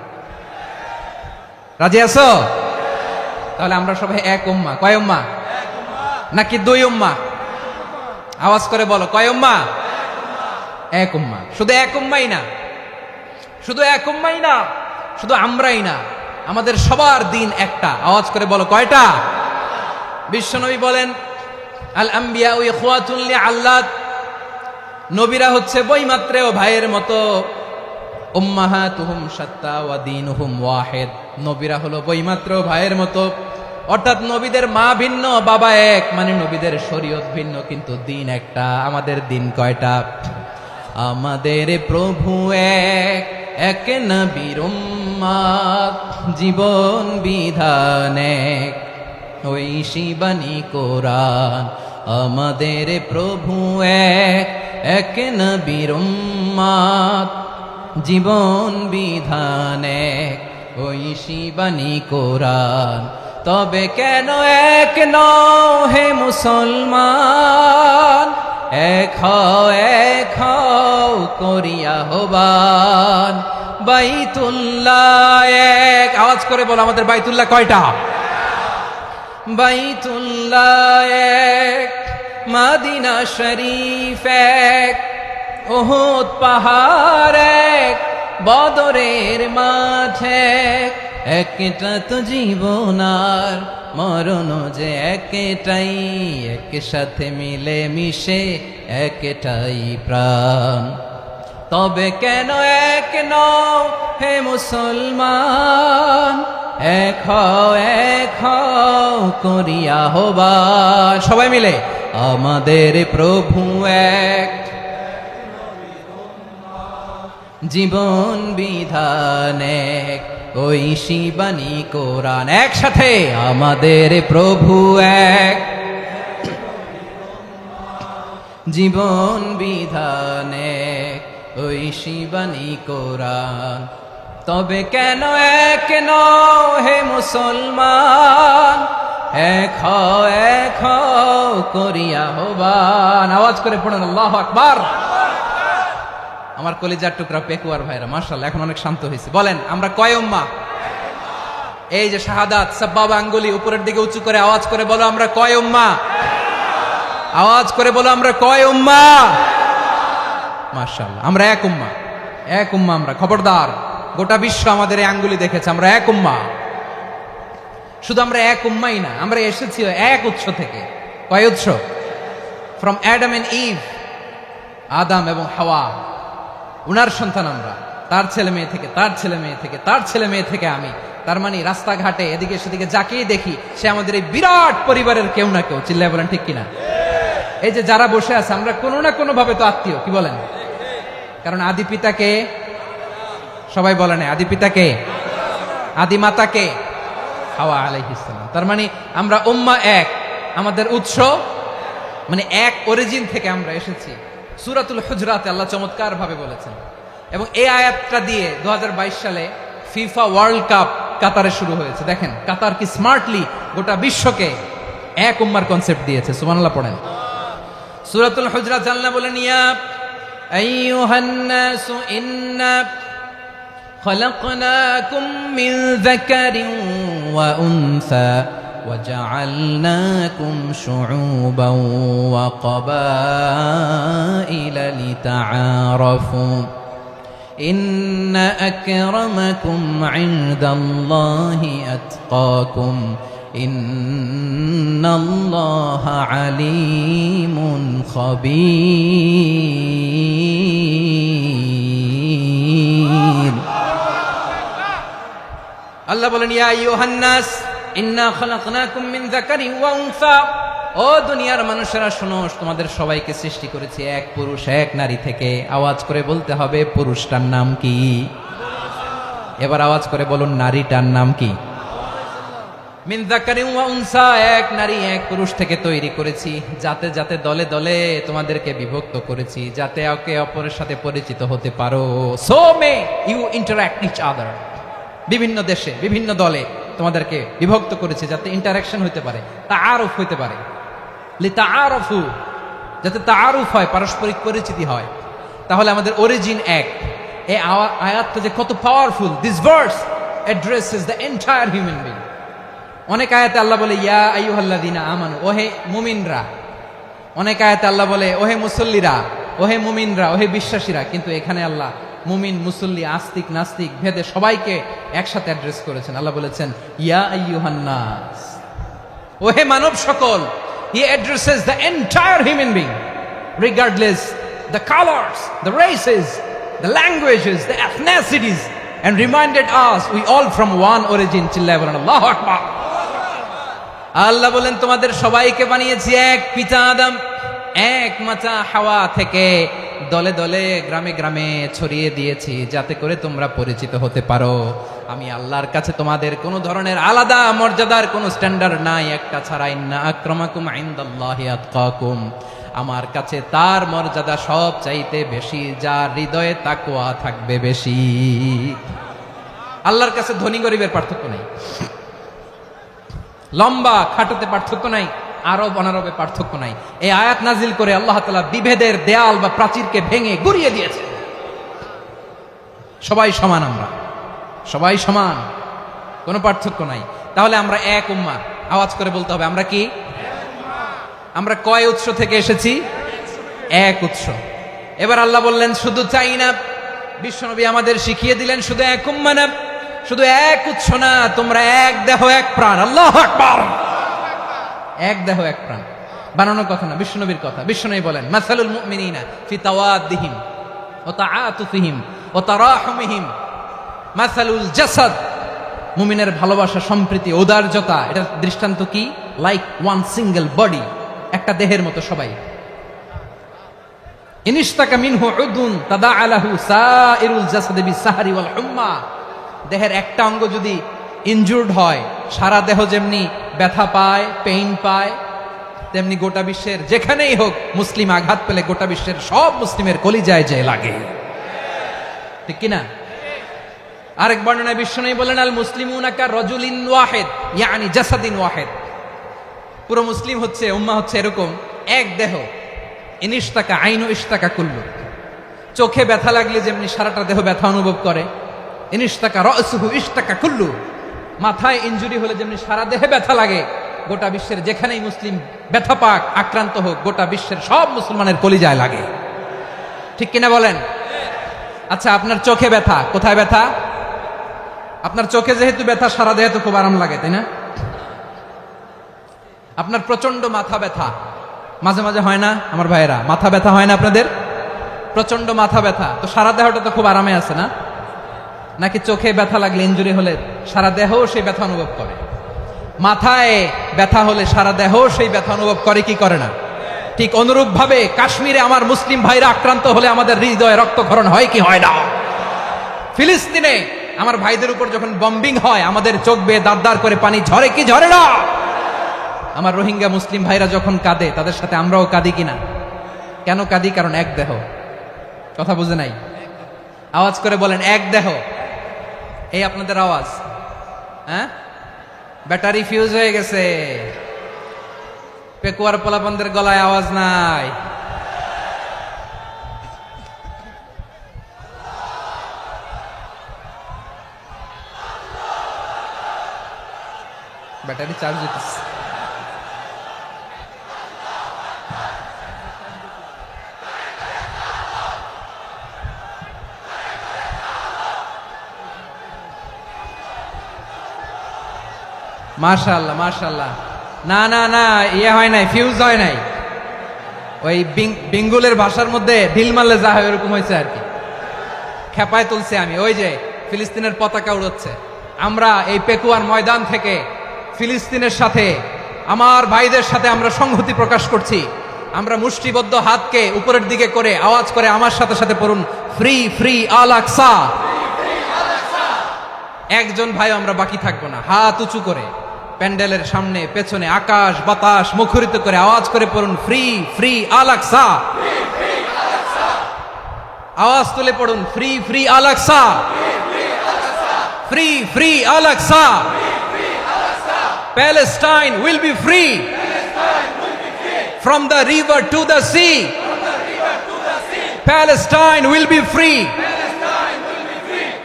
রাজি আছো? তাহলে আমরা সবাই এক উম্মাহ। কয় উম্মাহ? নাকি দুই উম্মাহ? আওয়াজ করে বলো, কয় উম্মাহ? এক উম্মাহ। শুধু এক উম্মাই না, শুধু এক উম্মাই না, শুধু আমরাই না, আমাদের সবার দিন একটা। আওয়াজ করে বলো কয়টা? বিশ্বনবী বলেন, আল আম্বিয়া ইখওয়াতুন লিআল্লাত, নবীরা হচ্ছে বৈমাত্রেয় ভাইয়ের মতো। উম্মাহাতুহুম শাত্তা ওয়া দীনুহুম ওয়াহিদ, নবীরা হলো বৈমাত্রেয় ভাইয়ের মতো। অর্থাৎ নবীদের মা ভিন্ন, বাবা এক, মানে নবীদের শরীয়ত ভিন্ন, কিন্তু দিন একটা। আমাদের দিন কয়টা? আমাদের প্রভু এক, এক নবীর উম্মাত, জীবন বিধান এক, ওই শিবানী কোরআন। আমাদের প্রভু এক, এক নবীর উম্মাত, জীবন বিধান এক, ওই শিবানী কোরআন। তবে কেন এক নও হে মুসলমান? এক হও করিয়া আহ্বান। বাইতুল্লাহ এক, আওয়াজ করে বলো আমাদের বাইতুল্লাহ কয়টা? বাইতুল্লাহ এক, মদিনা শরীফ এক, উহুদ পাহাড় এক, বদরের মাঠ এক। একটা তো জীবন আর মরণ যে একটাই, একসাথে মিলে মিশে একটাই প্রাণ। তবে কেন এক নও হে মুসলমান? এক হও করিয়া আহ্বান। সবাই মিলে, আমাদের প্রভু এক, জীবন বিধান এক, ওই শিবানী কোরআন। একসাথে, আমাদের প্রভু এক, জীবন বিধান এক, ওই শিবানী কোরআন। তবে কেন এক নও হে মুসলমান? এক হও করিয়া আহ্বান। আওয়াজ করে পড়েন আল্লাহু আকবার। আমার কলিজার টুকরা পেকুয়ার ভাইরা, মাশাআল্লাহ, এখন অনেক শান্ত হয়েছে। বলেন আমরা কয় উম্মাহ? এই যে শাহাদাত সাব্বাবা আঙ্গুলি উপরের দিকে উঁচু করে আওয়াজ করে বলো আমরা কয় উম্মাহ, আওয়াজ করে বলো আমরা কয় উম্মাহ। মাশাআল্লাহ, আমরা এক উম্মাহ, এক উম্মাহ আমরা। খবরদার, গোটা বিশ্ব আমাদের এই আঙ্গুলি দেখেছে, আমরা এক উম্মাহ। শুধু আমরা এক উম্মাই না, আমরা এসেছি এক উৎস থেকে। কয় উৎস? ফ্রম অ্যাডাম এন্ড ইভ, আদম এবং হাওয়া, উনার সন্তান আমরা। তার ছেলে মেয়ে থেকে, তার ছেলে মেয়ে থেকে, তার ছেলে মেয়ে থেকে আমি। তার মানে রাস্তাঘাটে এদিকে সেদিকে যাকেই দেখি সে আমাদের এই বিরাট পরিবারের কেউ না কেউ। চিল্লায় বলেন ঠিক কিনা? এই যে যারা বসে আছে আমরা কোনো না কোনো ভাবে তো আত্মীয়, কি বলেন? কারণ আদি পিতাকে সবাই বলে না, আদি পিতাকে, আদি মাতাকে হাওয়া আলাইহিস সালাম। তার মানে আমরা উম্মাহ এক, আমাদের উৎস মানে এক অরিজিন থেকে আমরা এসেছি। সূরাতুল হুজরাতে আল্লাহ চমৎকার ভাবে বলেছেন। এবং এই আয়াতটা দিয়ে 2022 সালে ফিফা ওয়ার্ল্ড কাপ কাতারে শুরু হয়েছে। দেখেন কাতার কি স্মার্টলি গোটা বিশ্বকে এক উম্মার কনসেপ্ট দিয়েছে। সুবহানাল্লাহ পড়েন। সূরাতুল হুজরাত আল্লাহ বলেন, ইয়া আইয়ুহান নাসু ইন্না খলাকনাকুম মিন যাকারিন ওয়া উনসা وجعلناكم شعوبا وقبائل لتعارفوا إن أكرمكم عند الله أتقاكم إن الله عليم خبير الله বলেন ইয়া আইয়ুহান নাস ইন্না খলাকনাকুম মিন যাকারিন ওয়া উনসা, ও দুনিয়ার মানুষেরা শোনো, তোমাদের সবাইকে সৃষ্টি করেছি এক পুরুষ এক নারী থেকে। আওয়াজ করে বলতে হবে পুরুষটার নাম কি? এবার আওয়াজ করে বলুন নারীটার নাম কি? মিন যাকারিন ওয়া উনসা, এক নারী এক পুরুষ থেকে তৈরি করেছি। যাতে যাতে দলে দলে তোমাদেরকে বিভক্ত করেছি, যাতে একে অপরের সাথে পরিচিত হতে পারো। So may you interact each other. বিভিন্ন দেশে বিভিন্ন দলে তোমাদেরকে বিভক্ত করেছে যাতে ইন্টারাকশন হইতে পারে, তাআরুফ হইতে পারে। লিতাআরফু, যাতে তাআরুফ হয়, পারস্পরিক পরিচিতি হয়। তাহলে আমাদের অরিজিন এক। এই আয়াতটা যে কত powerful. This verse addresses the entire human being. অনেক আয়াতে আল্লাহ বলে ইয়া আইয়ুহাল্লাযীনা আমানু, ওহে মুমিনরা। অনেক আয়াতে আল্লাহ বলে ওহে মুসল্লিরা, ওহে মুমিনরা, ওহে বিশ্বাসীরা। কিন্তু এখানে আল্লাহ মুমিন মুসল্লি আস্তিক নাস্তিক ভেদে সবাইকে একসাথে অ্যাড্রেস করেছেন। আল্লাহ বলেছেন ইয়া আইয়ুহান নাস, ওহে মানব সকল। He addresses the entire human being regardless the colors, the races, the languages, the ethnicities, and reminded us we all from one origin. চিল্লায় বলেন আল্লাহু আকবার। আল্লাহ বলেন তোমাদের সবাইকে বানিয়েছি এক পিতা আদম, এক মাতা হাওয়া থেকে। দলে দলে গ্রামে গ্রামে ছড়িয়ে দিয়েছি যাতে করে তোমরা পরিচিত হতে পারো। আমি আল্লাহর কাছে তোমাদের কোনো ধরনের আলাদা মর্যাদার কোনো স্ট্যান্ডার্ড নাই একটা ছাড়া। ইন্না আক্রামাকুম ইনদাল্লাহি আতকাকুম, আমার কাছে তার মর্যাদা সব চাইতে বেশি যার হৃদয়ে তাকওয়া থাকবে বেশি। আল্লাহর কাছে ধনী গরিবের পার্থক্য নাই, লম্বা খাটোতে পার্থক্য নাই, আরব অনারবে পার্থক্য নাই। এই আয়াত নাজিল করে আল্লাহ তাআলা বিভেদের দেয়াল বা প্রাচীরকে ভেঙে গুড়িয়ে দিয়েছে। সবাই সমান, আমরা সবাই সমান, কোনো পার্থক্য নাই। তাহলে আমরা এক উম্মাহ। আওয়াজ করে বলতে হবে আমরা কি? আমরা কয় উৎস থেকে এসেছি? এক উৎস। এবার আল্লাহ বললেন শুধু চাই না, বিশ্বনবী আমাদের শিখিয়ে দিলেন শুধু এক উম্মাহ না, শুধু এক উৎস না, তোমরা এক দেহ এক প্রাণ। আল্লাহু আকবার। এক দেহ এক প্রাণ বানানোর কথা না, বিশ্বনবীর কথা। বিশ্বনবী বলেন মাসালুল মুমিনিনা ফি তাওয়াদ্দিহিম ওয়া তাআতুফিহিম ওয়া তারাহুমিহিম মাসালুল জাসাদ। মুমিনের ভালোবাসা, সম্প্রীতি, ঔদার্যতা, এটার দৃষ্টান্ত কি? লাইক ওয়ান সিঙ্গেল বডি, একটা দেহের মতো সবাই। ইনিশতাকা মিনহু উদুন তাদাআ লাহু সাইরুল জাসাদি বিসাহরি ওয়াল হুম্মা। দেহের একটা অঙ্গ যদি ইনজুর্ড হয়, সারা দেহ যেমনি ব্যথা পায়, পেইন পায়, তেমনি গোটা বিশ্বের যেখানেই হোক মুসলিম আঘাত পেলে গোটা বিশ্বের সব মুসলিমের কলিজায় যে লাগে, ঠিক কিনা? আরেক বর্ণনায় বিশ্বনবী বলেন আল মুসলিমুনা কা রাজুলিন ওয়াহিদ ইয়ানি জাসাদিন ওয়াহিদ। পুরো মুসলিম হচ্ছে, উম্মাহ হচ্ছে এরকম এক দেহ। ইনিশতাকা আইনু ইশতাকা কুল্লু, চোখে ব্যথা লাগলে যেমনি সারাটা দেহ ব্যথা অনুভব করে, ইনিশতাকা রাসুহু ইশতাকা কুল্লু, মাথায় ইনজুরি হলে যেমনি সারা দেহে ব্যথা লাগে, গোটা বিশ্বের যেখানেই মুসলিম ব্যথা পাক, আক্রান্ত হোক, গোটা বিশ্বের সব মুসলমানের কলিজায় লাগে। ঠিক কিনা বলেন? আচ্ছা, আপনার চোখে ব্যথা, কোথায় ব্যথা? আপনার চোখে যেহেতু ব্যথা, সারা দেহে তো খুব আরাম লাগে, তাই না? আপনার প্রচন্ড মাথা ব্যথা মাঝে মাঝে হয় না আমার ভাইয়েরা? মাথা ব্যথা হয় না আপনাদের? প্রচন্ড মাথা ব্যথা, তো সারা দেহটা তো খুব আরামে আছে না? নাকি চোখে ব্যথা লাগলে, ইনজুরি হলে সারা দেহ সেই ব্যথা অনুভব করে? মাথায় ব্যথা হলে সারা দেহ সেই ব্যথা অনুভব করে কি করে না? ঠিক অনুরূপ ভাবে কাশ্মীরে আমার মুসলিম ভাইরা আক্রান্ত হলে আমাদের হৃদয়ে রক্তক্ষরণ হয় কি হয় না? ফিলিস্তিনে আমার ভাইদের উপর যখন বম্বিং হয়, আমাদের চোখ বেয়ে দাঁড় দাঁড় করে পানি ঝরে কি ঝরে না? আমার রোহিঙ্গা মুসলিম ভাইরা যখন কাঁদে, তাদের সাথে আমরাও কাঁদি কিনা? কেন কাঁদি? কারণ এক দেহ। কথা বুঝে নাই? আওয়াজ করে বলেন, এক দেহ। এই আপনাদের আওয়াজ, হ্যাঁ? ব্যাটারি ফিউজ হয়ে গেছে, পেকুয়ার পোলাপানদের গলায় আওয়াজ নাই। ব্যাটারি চার্জ হইতেছে। মাশাআল্লাহ মাশাআল্লাহ। না না না, ইয়ে হয় নাই, ফিউজ হয় নাই। ওই বেঙ্গলের ভাষার মধ্যে ঢিল মারলে যা হয় ওরকম হয়েছে আর কি। খেপায় তুলছে আমি। ওই যে ফিলিস্তিনের পতাকা উড়োচ্ছে, আমরা এই পেকুয়ার ময়দান থেকে ফিলিস্তিনের সাথে, আমার ভাইদের সাথে আমরা সংহতি প্রকাশ করছি। আমরা মুষ্টিবদ্ধ হাতকে উপরের দিকে করে আওয়াজ করে আমার সাথে সাথে পড়ুন, ফ্রি ফ্রি আল আকসা। একজন ভাই আমরা বাকি থাকবো না, হাত উঁচু করে প্যান্ডেলের সামনে পেছনে আকাশ বাতাস মুখরিত করে আওয়াজ করে পড়ুন, ফ্রি ফ্রি আল আকসা। আওয়াজ তুলে পড়ুন, free free Al Aqsa, free free Al Aqsa. Palestine will be free from the river to the sea. Palestine will be free.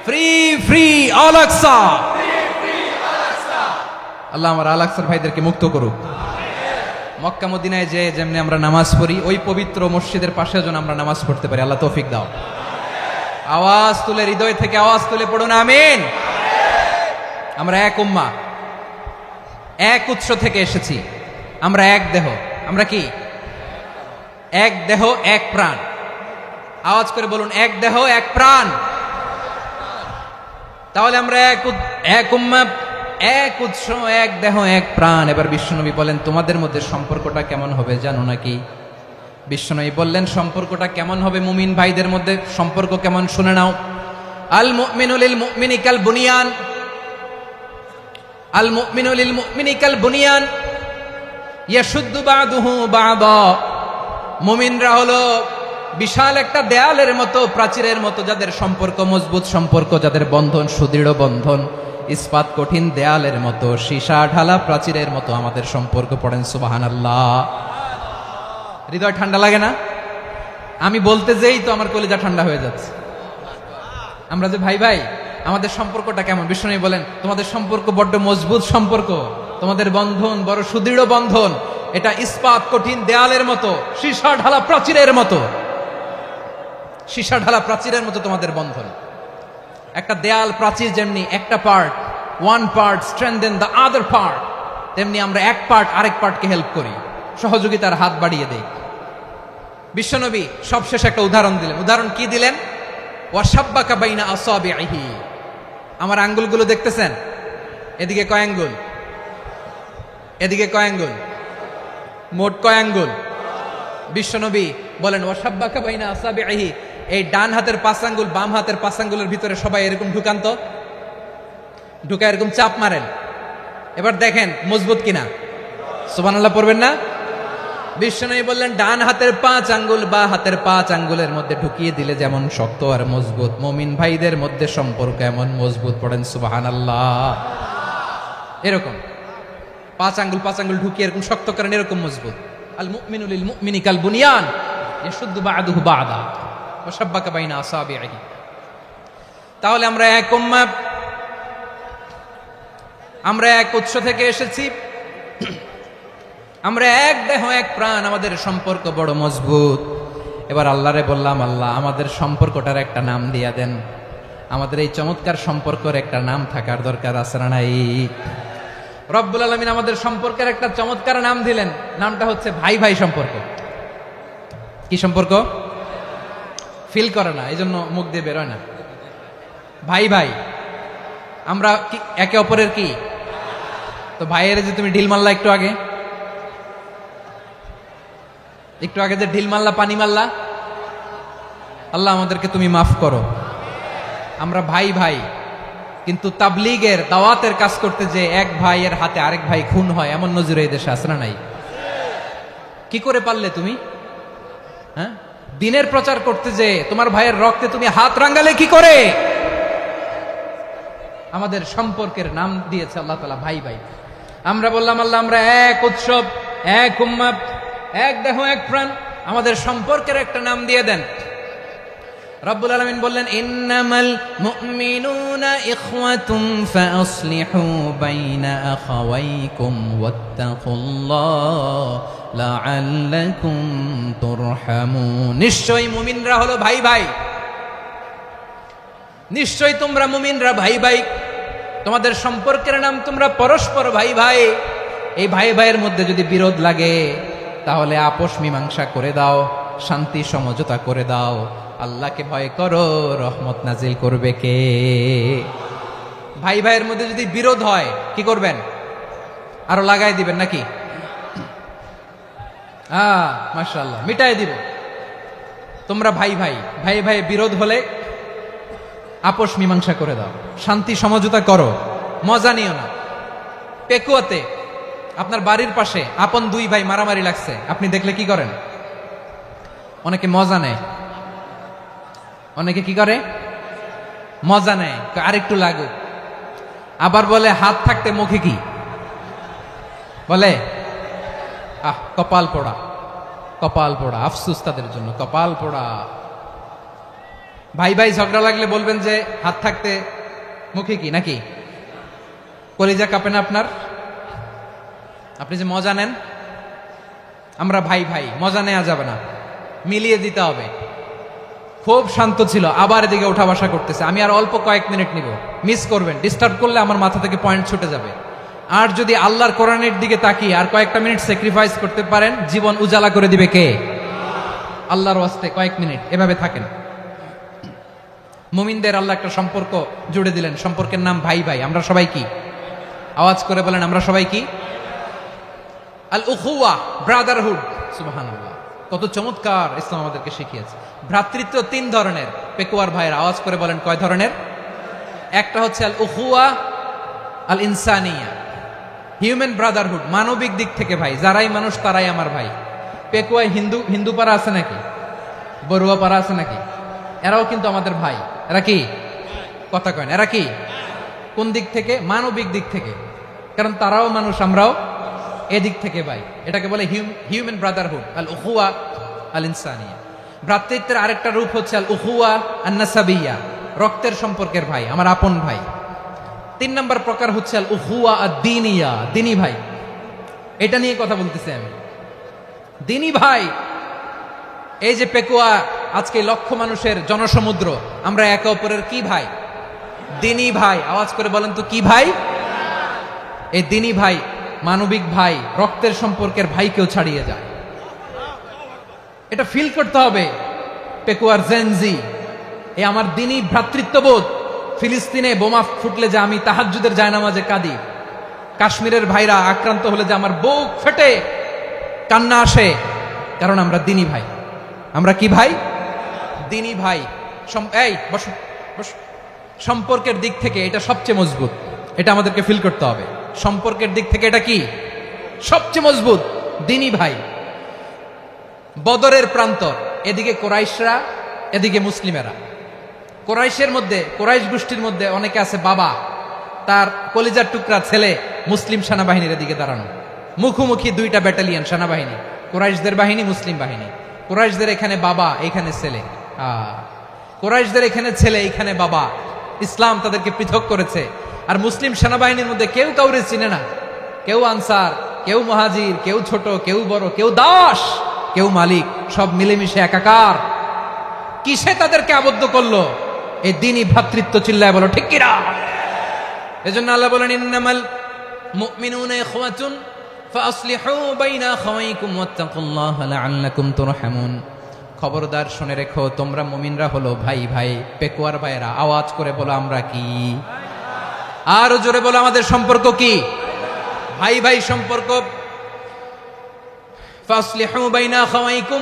Free free Al Aqsa. আল্লাহ আমার আল আকসার ভাইদেরকে মুক্ত করুক। মক্কা মদিনায় যে যেমনি আমরা নামাজ পড়ি, ওই পবিত্র মসজিদের পাশে যেন আমরা নামাজ পড়তে পারি। আল্লাহ তৌফিক দাও। আওয়াজ তুলে, হৃদয় থেকে আওয়াজ তুলে পড়ুন আমিন। আমরা এক উম্মাহ, এক উৎস থেকে এসেছি, আমরা এক দেহ। আমরা কি? এক দেহ এক প্রাণ। আওয়াজ করে বলুন, এক দেহ এক প্রাণ। তাহলে আমরা এক উম্মাহ, এক উৎস, এক দেহ এক প্রাণ। এবার বিশ্বনবী বলেন, তোমাদের মধ্যে সম্পর্কটা কেমন হবে জানো নাকি? বিশ্বনবী বললেন, সম্পর্কটা কেমন হবে মুমিন ভাইদের মধ্যে? সম্পর্ক কেমন শুনে নাও। আল মুমিনু লিল মুমিনি কাল বুনিয়ান, আল মুমিনু লিল মুমিনি কাল বুনিয়ান ইয়াশুদ্দু বাদুহু বাদা। মুমিনরা হলো বিশাল একটা দেয়ালের মতো, প্রাচীরের মতো, যাদের সম্পর্ক মজবুত সম্পর্ক, যাদের বন্ধন সুদৃঢ় বন্ধন, ইস্পাত কঠিন দেয়ালের মতো, সীসা ঢালা প্রাচীরের মতো আমাদের সম্পর্ক। পড়েন সুবহানাল্লাহ। হৃদয় ঠান্ডা লাগে না? আমি বলতে যেই তো আমার কলিজা ঠান্ডা হয়ে যাচ্ছে। আমরা যে ভাই ভাই, আমাদের সম্পর্কটা কেমন? বিষ্ণু বলেন, তোমাদের সম্পর্ক বড্ড মজবুত সম্পর্ক, তোমাদের বন্ধন বড় সুদৃঢ় বন্ধন, এটা ইস্পাত কঠিন দেয়ালের মতো, সীসা ঢালা প্রাচীরের মতো। সীসা ঢালা প্রাচীরের মতো তোমাদের বন্ধন। একটা দেয়াল প্রাচীর যেমনি একটা part, one part strengthen the other part, তেমনি আমরা এক পার্ট আরেক পার্টকে হেল্প করি, সহযোগিতার হাত বাড়িয়ে দেই। বিশ্বনবী সবশেষ একটা উদাহরণ দিলেন। উদাহরণ কি দিলেন? ওয়াসাব্বাকা বাইনা আসাবিহি। আমার আঙ্গুলগুলো দেখতেছেন? এদিকে কয় আঙ্গুল? এদিকে কয় আঙ্গুল? মোট কয় আঙ্গুল? বিশ্বনবী বলেন, ওয়াসাব্বাকা বাইনা আসাবিহি। এই ডান হাতের 5 আঙ্গুল বাম হাতের 5 আঙ্গুলের ভিতরে সবাই এরকম ঢুকান তো, ঢুকা এরকম চাপ মারেন। এবার দেখেন মজবুত কিনা। সুবহানাল্লাহ পড়বেন না? বিশ্বনবী বললেন, ডান হাতের 5 আঙ্গুল বা হাতের 5 আঙ্গুলের মধ্যে ঢুকিয়ে দিলে যেমন শক্ত আর মজবুত, মুমিন ভাইদের মধ্যে সম্পর্ক এমন মজবুত। পড়েন সুবহানাল্লাহ। এরকম 5 আঙ্গুল ঢুকিয়ে এরকম শক্ত করেন, এরকম মজবুত। আল মুমিনু লিল মুমিনি কাল বুনিয়ান ইয়াশুদ্দু বা'দুহু বা'দা ওয়াসাব্বাকা বাইনা আসাবিহি। তাহলে আমরা এক উম্মাহ, আমরা এক উৎস থেকে এসেছি, আমরা এক দেহ এক প্রাণ, আমাদের সম্পর্ক বড় মজবুত। এবার আল্লাহরে বললাম, আল্লাহ আমাদের সম্পর্কটার একটা নাম দিয়া দেন। আমাদের এই চমৎকার সম্পর্কের একটা নাম থাকার দরকার আছে না নাই? রব্বুল আলামিন আমাদের সম্পর্কের একটা চমৎকার নাম দিলেন, নামটা হচ্ছে ভাই ভাই সম্পর্ক। কি সম্পর্ক? ফিল করে না, এই জন্য মুখ দিয়ে বেরোয় না। ভাই ভাই, আমরা কি একে অপরের কি? তো ভাইয়ের যে তুমি ঢিল মারলা একটু আগে যে ঢিল মারলা, পানি মারলা, আল্লাহ আমাদেরকে তুমি মাফ করো। আমরা ভাই ভাই, কিন্তু তাবলীগের দাওয়াতের কাজ করতে যে এক ভাইয়ের হাতে আরেক ভাই খুন হয়, এমন নজির এই দেশে আছে না নাই? কি করে পারলে তুমি? হ্যাঁ, দিনের প্রচার করতে যে তোমার ভাইয়ের রক্তে তুমি হাত রাঙ্গালে কি করে? আমাদের সম্পর্কের নাম দিয়েছে আল্লাহ তাআলা ভাই ভাই। আমরা বললাম, আল্লাহ আমরা এক উৎসব, এক উম্মত, এক দেহ এক প্রাণ, আমাদের সম্পর্কের একটা নাম দিয়ে দেন। রব্বুল আলামিন বললেন, ইন্নামাল মুমিনুনা ইখওয়াতুন ফাসলিহু বাইনা আখাওয়াইকুম ওয়াত্তাকুল্লাহ লাআল্লাকুম তুরহামুন। নিশ্চয়ই মুমিনরা হলো ভাই ভাই, নিশ্চয়ই তোমরা মুমিনরা ভাই ভাই, তোমাদের সম্পর্কের নাম তোমরা পরস্পর ভাই ভাই। এই ভাই ভাইয়ের মধ্যে যদি বিরোধ লাগে তাহলে আপোষ মীমাংসা করে দাও, শান্তি সমঝোতা করে দাও। আল্লাহকে ভয় করো, রহমত নাজিল করবে কে? ভাই ভাইয়ের মধ্যে যদি বিরোধ হয় কি করবেন? আরো লাগাই দিবেন নাকি? মাশাআল্লাহ, মিটাই দিব। তোমরা ভাই ভাই, ভাই ভাই বিরোধ হলে আপোষ মীমাংসা করে দাও, শান্তি সমঝোতা করো, মজা নিও না। পেকুয়াতে আপনার বাড়ির পাশে আপন দুই ভাই মারামারি লাগছে, আপনি দেখলে কি করেন? অনেকে মজা নেয়, অনেকে কি করে? মজা নেয়, আরেকটু লাগুক। আবার বলে হাত থাকতে মুখে কি বলে? কপাল পোড়া, কপাল পোড়া। আফসুস তাদের জন্য, কপাল পোড়া। ভাই ভাই ঝগড়া লাগলে বলবেন যে হাত থাকতে মুখে কি, নাকি? কলিজা কাঁপে না আপনার? আপনি যে মজা নেন। আমরা ভাই ভাই, মজা নেওয়া যাবে না, মিলিয়ে দিতে হবে। খুব শান্ত ছিল, আবার এদিকে ওঠা বসা করতেছে। আমি আর অল্প কয়েক মিনিট নিব, মিস করবেন। ডিস্টার্ব করলে আমার মাথা থেকে পয়েন্ট ছুটে যাবে। আর যদি আল্লাহর কোরআনের দিকে তাকিয়ে আর কয়েকটা মিনিট স্যাক্রিফাইস করতে পারেন, জীবন উজালা করে দিবে কে? আল্লাহর ওয়াস্তে কয়েক মিনিট এভাবে থাকেন। মুমিনদের আল্লাহ একটা সম্পর্ক জুড়ে দিলেন, সম্পর্কের নাম ভাই ভাই। আমরা সবাই কি? আওয়াজ করে বলেন, আমরা সবাই কি? আল উখুয়া, ব্রাদারহুড। সুবহানাল্লাহ, কত চমৎকার ইসলাম আমাদেরকে শিখিয়েছে। ভ্রাতৃত্ব তিন ধরনের। পেকুয়ার ভাইয়ের আওয়াজ করে বলেন, কয় ধরনের? একটা হচ্ছে আল উখুয়া আল ইনসানিয়া, হিউম্যান ব্রাদারহুড, মানবিক দিক থেকে ভাই। যারাই মানুষ তারাই আমার ভাই। পেকুয়ায় হিন্দু পাড়া আছে নাকি? বড়ুয়া পাড়া আছে নাকি? এরাও কিন্তু আমাদের ভাই। এরা কি? কথা কয় না। এরা কি? কোন দিক থেকে? মানবিক দিক থেকে। কারণ তারাও মানুষ, আমরাও এদিক থেকে ভাই। এটাকে বলে হিউম্যান ব্রাদারহুড, আল উখুয়া আল ইনসানিয়া। ভ্রাতৃত্বের আরেকটা রূপ হচ্ছে আল উখুয়া আন নাসাবিয়া, রক্তের সম্পর্কের ভাই, আমার আপন ভাই। তিন নম্বর প্রকার হচ্ছে আল উখুয়া আদ দীনিয়া, দিনী ভাই। এটা নিয়ে কথা বলতেছি আমি। দিনী ভাই, এই যে পেকুয়া আজকে লক্ষ মানুষের জনসমুদ্র, আমরা একে অপরের কি ভাই? দিনী ভাই। আওয়াজ করে বলেন তো কি ভাই? এই দিনী ভাই, মানবিক ভাই, রক্তের সম্পর্কের ভাইকেও ছাড়িয়ে যায়। এটা ফিল করতে হবে। পেকুয়ার জেনজি, এই আমার দিনী ভ্রাতৃত্ববোধ। ফিলিস্তিনে বোমা ফুটলে যে আমি তাহাজ্জুদের জায়নামাজে কাঁদি, কাশ্মীরের ভাইরা আক্রান্ত হলে যে আমার বুক ফেটে কান্না আসে, কারণ আমরা দিনী ভাই। আমরা কি ভাই? দিনী ভাই। এই বসো বসো। সম্পর্কের দিক থেকে এটা সবচেয়ে মজবুত। এটা আমাদেরকে ফিল করতে হবে। সম্পর্কের দিক থেকে এটা কি? সবচেয়ে মজবুত, দিনী ভাই। বদরের প্রান্তর, এদিকে কোরাইশরা, এদিকে মুসলিমেরা। কোরাইশের মধ্যে, কোরাইশ গোষ্ঠীর মধ্যে অনেকে আছে বাবা, তার কলিজার টুকরা ছেলে মুসলিম সেনাবাহিনীর এদিকে দাঁড়ানো। মুখোমুখি দুইটা ব্যাটালিয়ন সেনাবাহিনী, কোরাইশদের বাহিনী, মুসলিম বাহিনী। কোরাইশদের এখানে বাবা, এখানে ছেলে। কোরাইশদের এখানে ছেলে, এখানে বাবা। ইসলাম তাদেরকে পৃথক করেছে। আর মুসলিম সেনাবাহিনীর মধ্যে কেউ কাউরে চিনে না, কেউ আনসার, কেউ মুহাজির, কেউ ছোট, কেউ বড়, কেউ দাস, কেউ মালিক, সব মিলেমিশে একাকার। কিসে তাদেরকে আবদ্ধ করলো? এই দ্বীনি ভ্রাতৃত্ব। চিল্লায় বলো ঠিক কিনা? এজন্য আল্লাহ বলেন, ইন্নামাল মুমিনুনা ইখওয়াতুন ফাসলিহু বাইনা আখাওয়াইকুম ওয়াত্তাকুল্লাহা লাআল্লাকুম তুরহামুন। খবরদার শুনে রেখো, তোমরা মুমিনরা হলো ভাই ভাই, পেকুয়ার ভাইরা। আওয়াজ করে বলো আমরা কি? আর জোরে বলো আমাদের সম্পর্ক কি? ভাই ভাই সম্পর্ক। ফাসলিহু বাইনা আখাওয়াইকুম,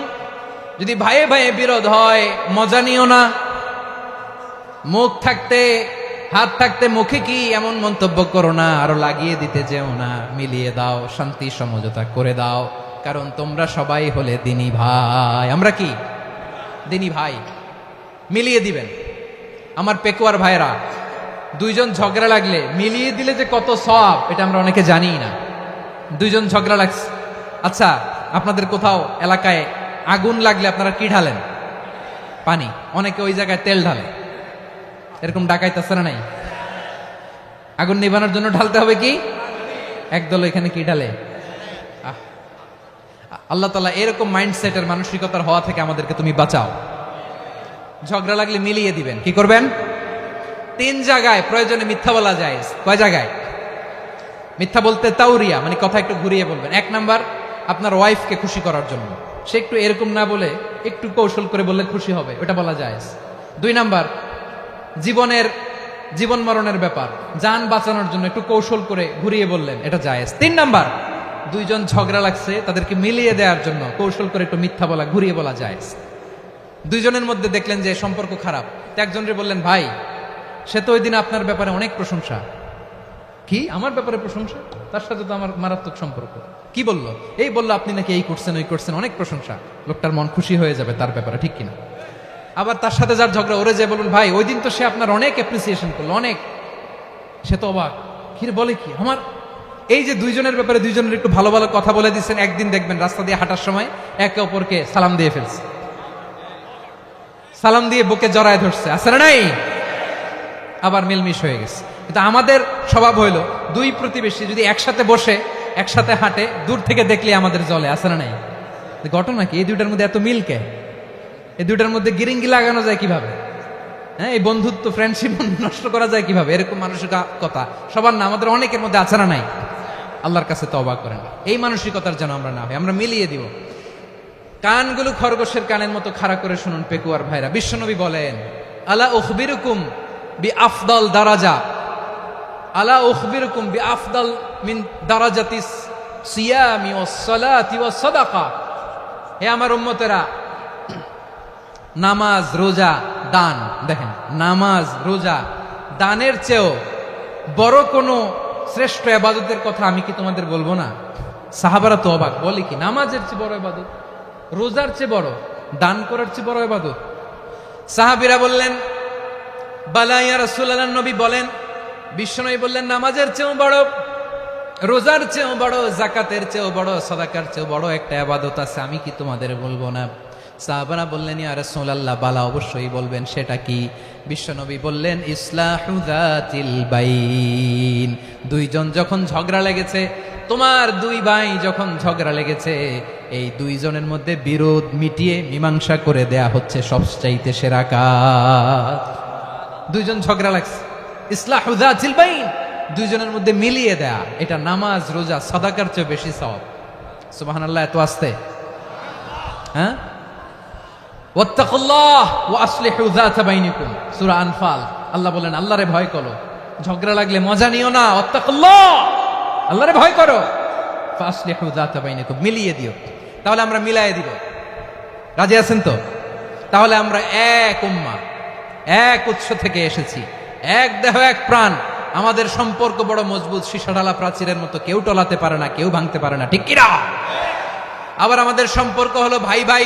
যদি ভাইয়ে ভাইয়ে বিরোধ হয় মজা নিও না। মুখ থাকতে হাত থাকতে মুখে কি এমন মন্তব্য করো না, আরো লাগিয়ে দিতে যেও না। মিলিয়ে দাও, শান্তি সমঝোতা করে দাও, কারণ তোমরা সবাই হলে দ্বীনি ভাই। আমরা কি? দ্বীনি ভাই। মিলিয়ে দিবেন। আমার পেকুয়ার ভাইরা, দুইজন ঝগড়া লাগলে মিলিয়ে দিলে যে কত সওয়াব, এটা আমরা অনেকে জানি না। দুইজন ঝগড়া লাগছে, আচ্ছা আপনাদের কোথাও এলাকায় আগুন লাগলে আপনারা কি ঢালেন? পানি। অনেকে ওই জায়গায় তেল ঢালে। এরকম ডাকাইতে আছে না নাই? আগুন নিভানোর জন্য ঢালতে হবে কি? একদল এখানে কি ঢালে? আল্লাহ তাআলা এরকম মাইন্ডসেটের মানসিকতার হওয়া থেকে আমাদেরকে তুমি বাঁচাও। ঝগড়া লাগলে মিলিয়ে দিবেন। কি করবেন? 3 জায়গায় প্রয়োজনে মিথ্যা বলা যায়। কয় জায়গায় মিথ্যা বলতে? তাউরিয়া, মানে কথা একটু ঘুরিয়ে বলবেন। 1 নাম্বার, আপনার ওয়াইফকে খুশি করার জন্য। সে একটু এরকম না বলে একটু কৌশল করে বললে খুশি হবে, ওটা বলা যায়। 2 নাম্বার, জীবন মরণের ব্যাপার, জান বাঁচানোর জন্য একটু কৌশল করে ঘুরিয়ে বললেন, এটা জায়েজ। 3 নাম্বার, দুইজন ঝগড়া লাগছে, তাদেরকে মিলিয়ে দেওয়ার জন্য কৌশল করে একটু মিথ্যা বলা, ঘুরিয়ে বলা জায়েজ। দুইজনের মধ্যে দেখলেন যে সম্পর্ক খারাপ, একজনরে বললেন, ভাই সে তো ওই দিন আপনার ব্যাপারে অনেক প্রশংসা। কি? আমার ব্যাপারে প্রশংসা? তার সাথে তো আমার মারাত্মক সম্পর্ক। কি বললো? এই বললো আপনি নাকি এই করছেন ওই করছেন, অনেক প্রশংসা। লোকটার মন খুশি হয়ে যাবে তার ব্যাপারে, ঠিক কিনা? আবার তার সাথে যার ঝগড়া, ওরে যে বলুন, ভাই ওই দিন তো সে আপনার অনেক অ্যাপ্রিসিয়েশন করলো, অনেক। সে তো অবাক, কি বলে কি আমার? এই যে দুইজনের ব্যাপারে দুইজনের একটু ভালো ভালো কথা বলে দিচ্ছেন, একদিন দেখবেন রাস্তা দিয়ে হাঁটার সময় একে অপরকে সালাম দিয়ে ফেলছে, সালাম দিয়ে বুকে জড়ায় ধরছে, আছে না নাই? আবার মিলমিশ হয়ে গেছে। কিন্তু আমাদের স্বভাব হইলো, দুই প্রতিবেশী যদি একসাথে বসে একসাথে হাঁটে, দূর থেকে দেখলে আমাদের জলে, আছে না নাই? ঘটনা কি? এই দুইটার মধ্যে এত মিল কে? এই দুইটার মধ্যে গিরিঙ্গি লাগানো যায় কিভাবে? হ্যাঁ, এই বন্ধুত্ব ফ্রেন্ডশিপ নষ্ট করা যায় কিভাবে? এরকম মানসিকতা সবার না, আমাদের অনেকের মধ্যে আছে না নাই? আল্লাহর কাছে তওবা করেন, এই মানসিকতার যেন আমরা না হই, আমরা মিলিয়ে দিব। কানগুলো খরগোশের কানের মতো খাড়া করে শুনুন পেকুয়ার ভাইরা। বিশ্বনবী বলেন, আলা উখবিরুকুম বি আফদাল দারাজা, আলা উখবিরুকুম বি আফদাল মিন দারাজাতিস সিয়ামি ওয়াস সালাতি ওয়াস সাদাকা। হে আমার উম্মতেরা, নামাজ, রোজা, দান, দেখেন নামাজ, রোজা, দানের চেয়েও বড় কোনো শ্রেষ্ঠ ইবাদতের কথা আমি কি তোমাদের বলবো না? সাহাবারা তো অবাক, বলে কি নামাজের চেয়ে বড় ইবাদত, রোজার চেয়ে বড়, দান করার চেয়ে বড় ইবাদত? সাহাবীরা বললেন, বালা ইয়া রাসূলুল্লাহ। নবী বলেন, বিশ্বনবী বললেন, নামাজের চেয়েও বড়, রোজার চেয়েও বড়, যাকাতের চেয়েও বড়, সাদাকার চেয়েও বড় একটা ইবাদত আছে, আমি কি তোমাদের বলবো না? সাহাবারা বললেন, ইয়া রাসূলুল্লাহ, বালা, অবশ্যই বলবেন, সেটা কি? বিশ্বনবী বললেন, ইসলাহু যাতিল বাইন। দুইজন যখন ঝগড়া লেগেছে, তোমার দুই ভাই যখন ঝগড়া লেগেছে, এই দুইজনের মধ্যে বিরোধ মিটিয়ে মীমাংসা করে দেয়া হচ্ছে সবচাইতে সেরা কাজ। দুইজন ঝগড়া লাগছে, ইসলাহু যাতিল বাইন, দুইজনের মধ্যে মিলিয়ে দেয়া, এটা নামাজ, রোজা, সাদাকার চেয়ে বেশি সওয়াব। সুবহানাল্লাহ, এত আসতে? হ্যাঁ, ওয়াত্তাকুল্লাহ ওয়া আসলিহু যাতা বাইনিকুম, সূরা আনফাল। আল্লাহ বলেন, আল্লাহরে ভয় করো, ঝগড়া লাগলে মজা নিও না। ওয়াত্তাকুল্লাহ, আল্লাহরে ভয় করো, ফাসলিহু যাতা বাইনিকুম, মিলিয়ে দিও। তাহলে আমরা মিলায়ে দিব। রাজি আছেন তো? তাহলে আমরা এক উম্মাহ, এক উৎস থেকে এসেছি, এক দেহ এক প্রাণ। আমাদের সম্পর্ক বড় মজবুত, সীসাঢালা প্রাচীরের মতো, কেউ টলাতে পারে না, কেউ ভাঙতে পারে না, ঠিক কিনা? আবার আমাদের সম্পর্ক হলো ভাই ভাই।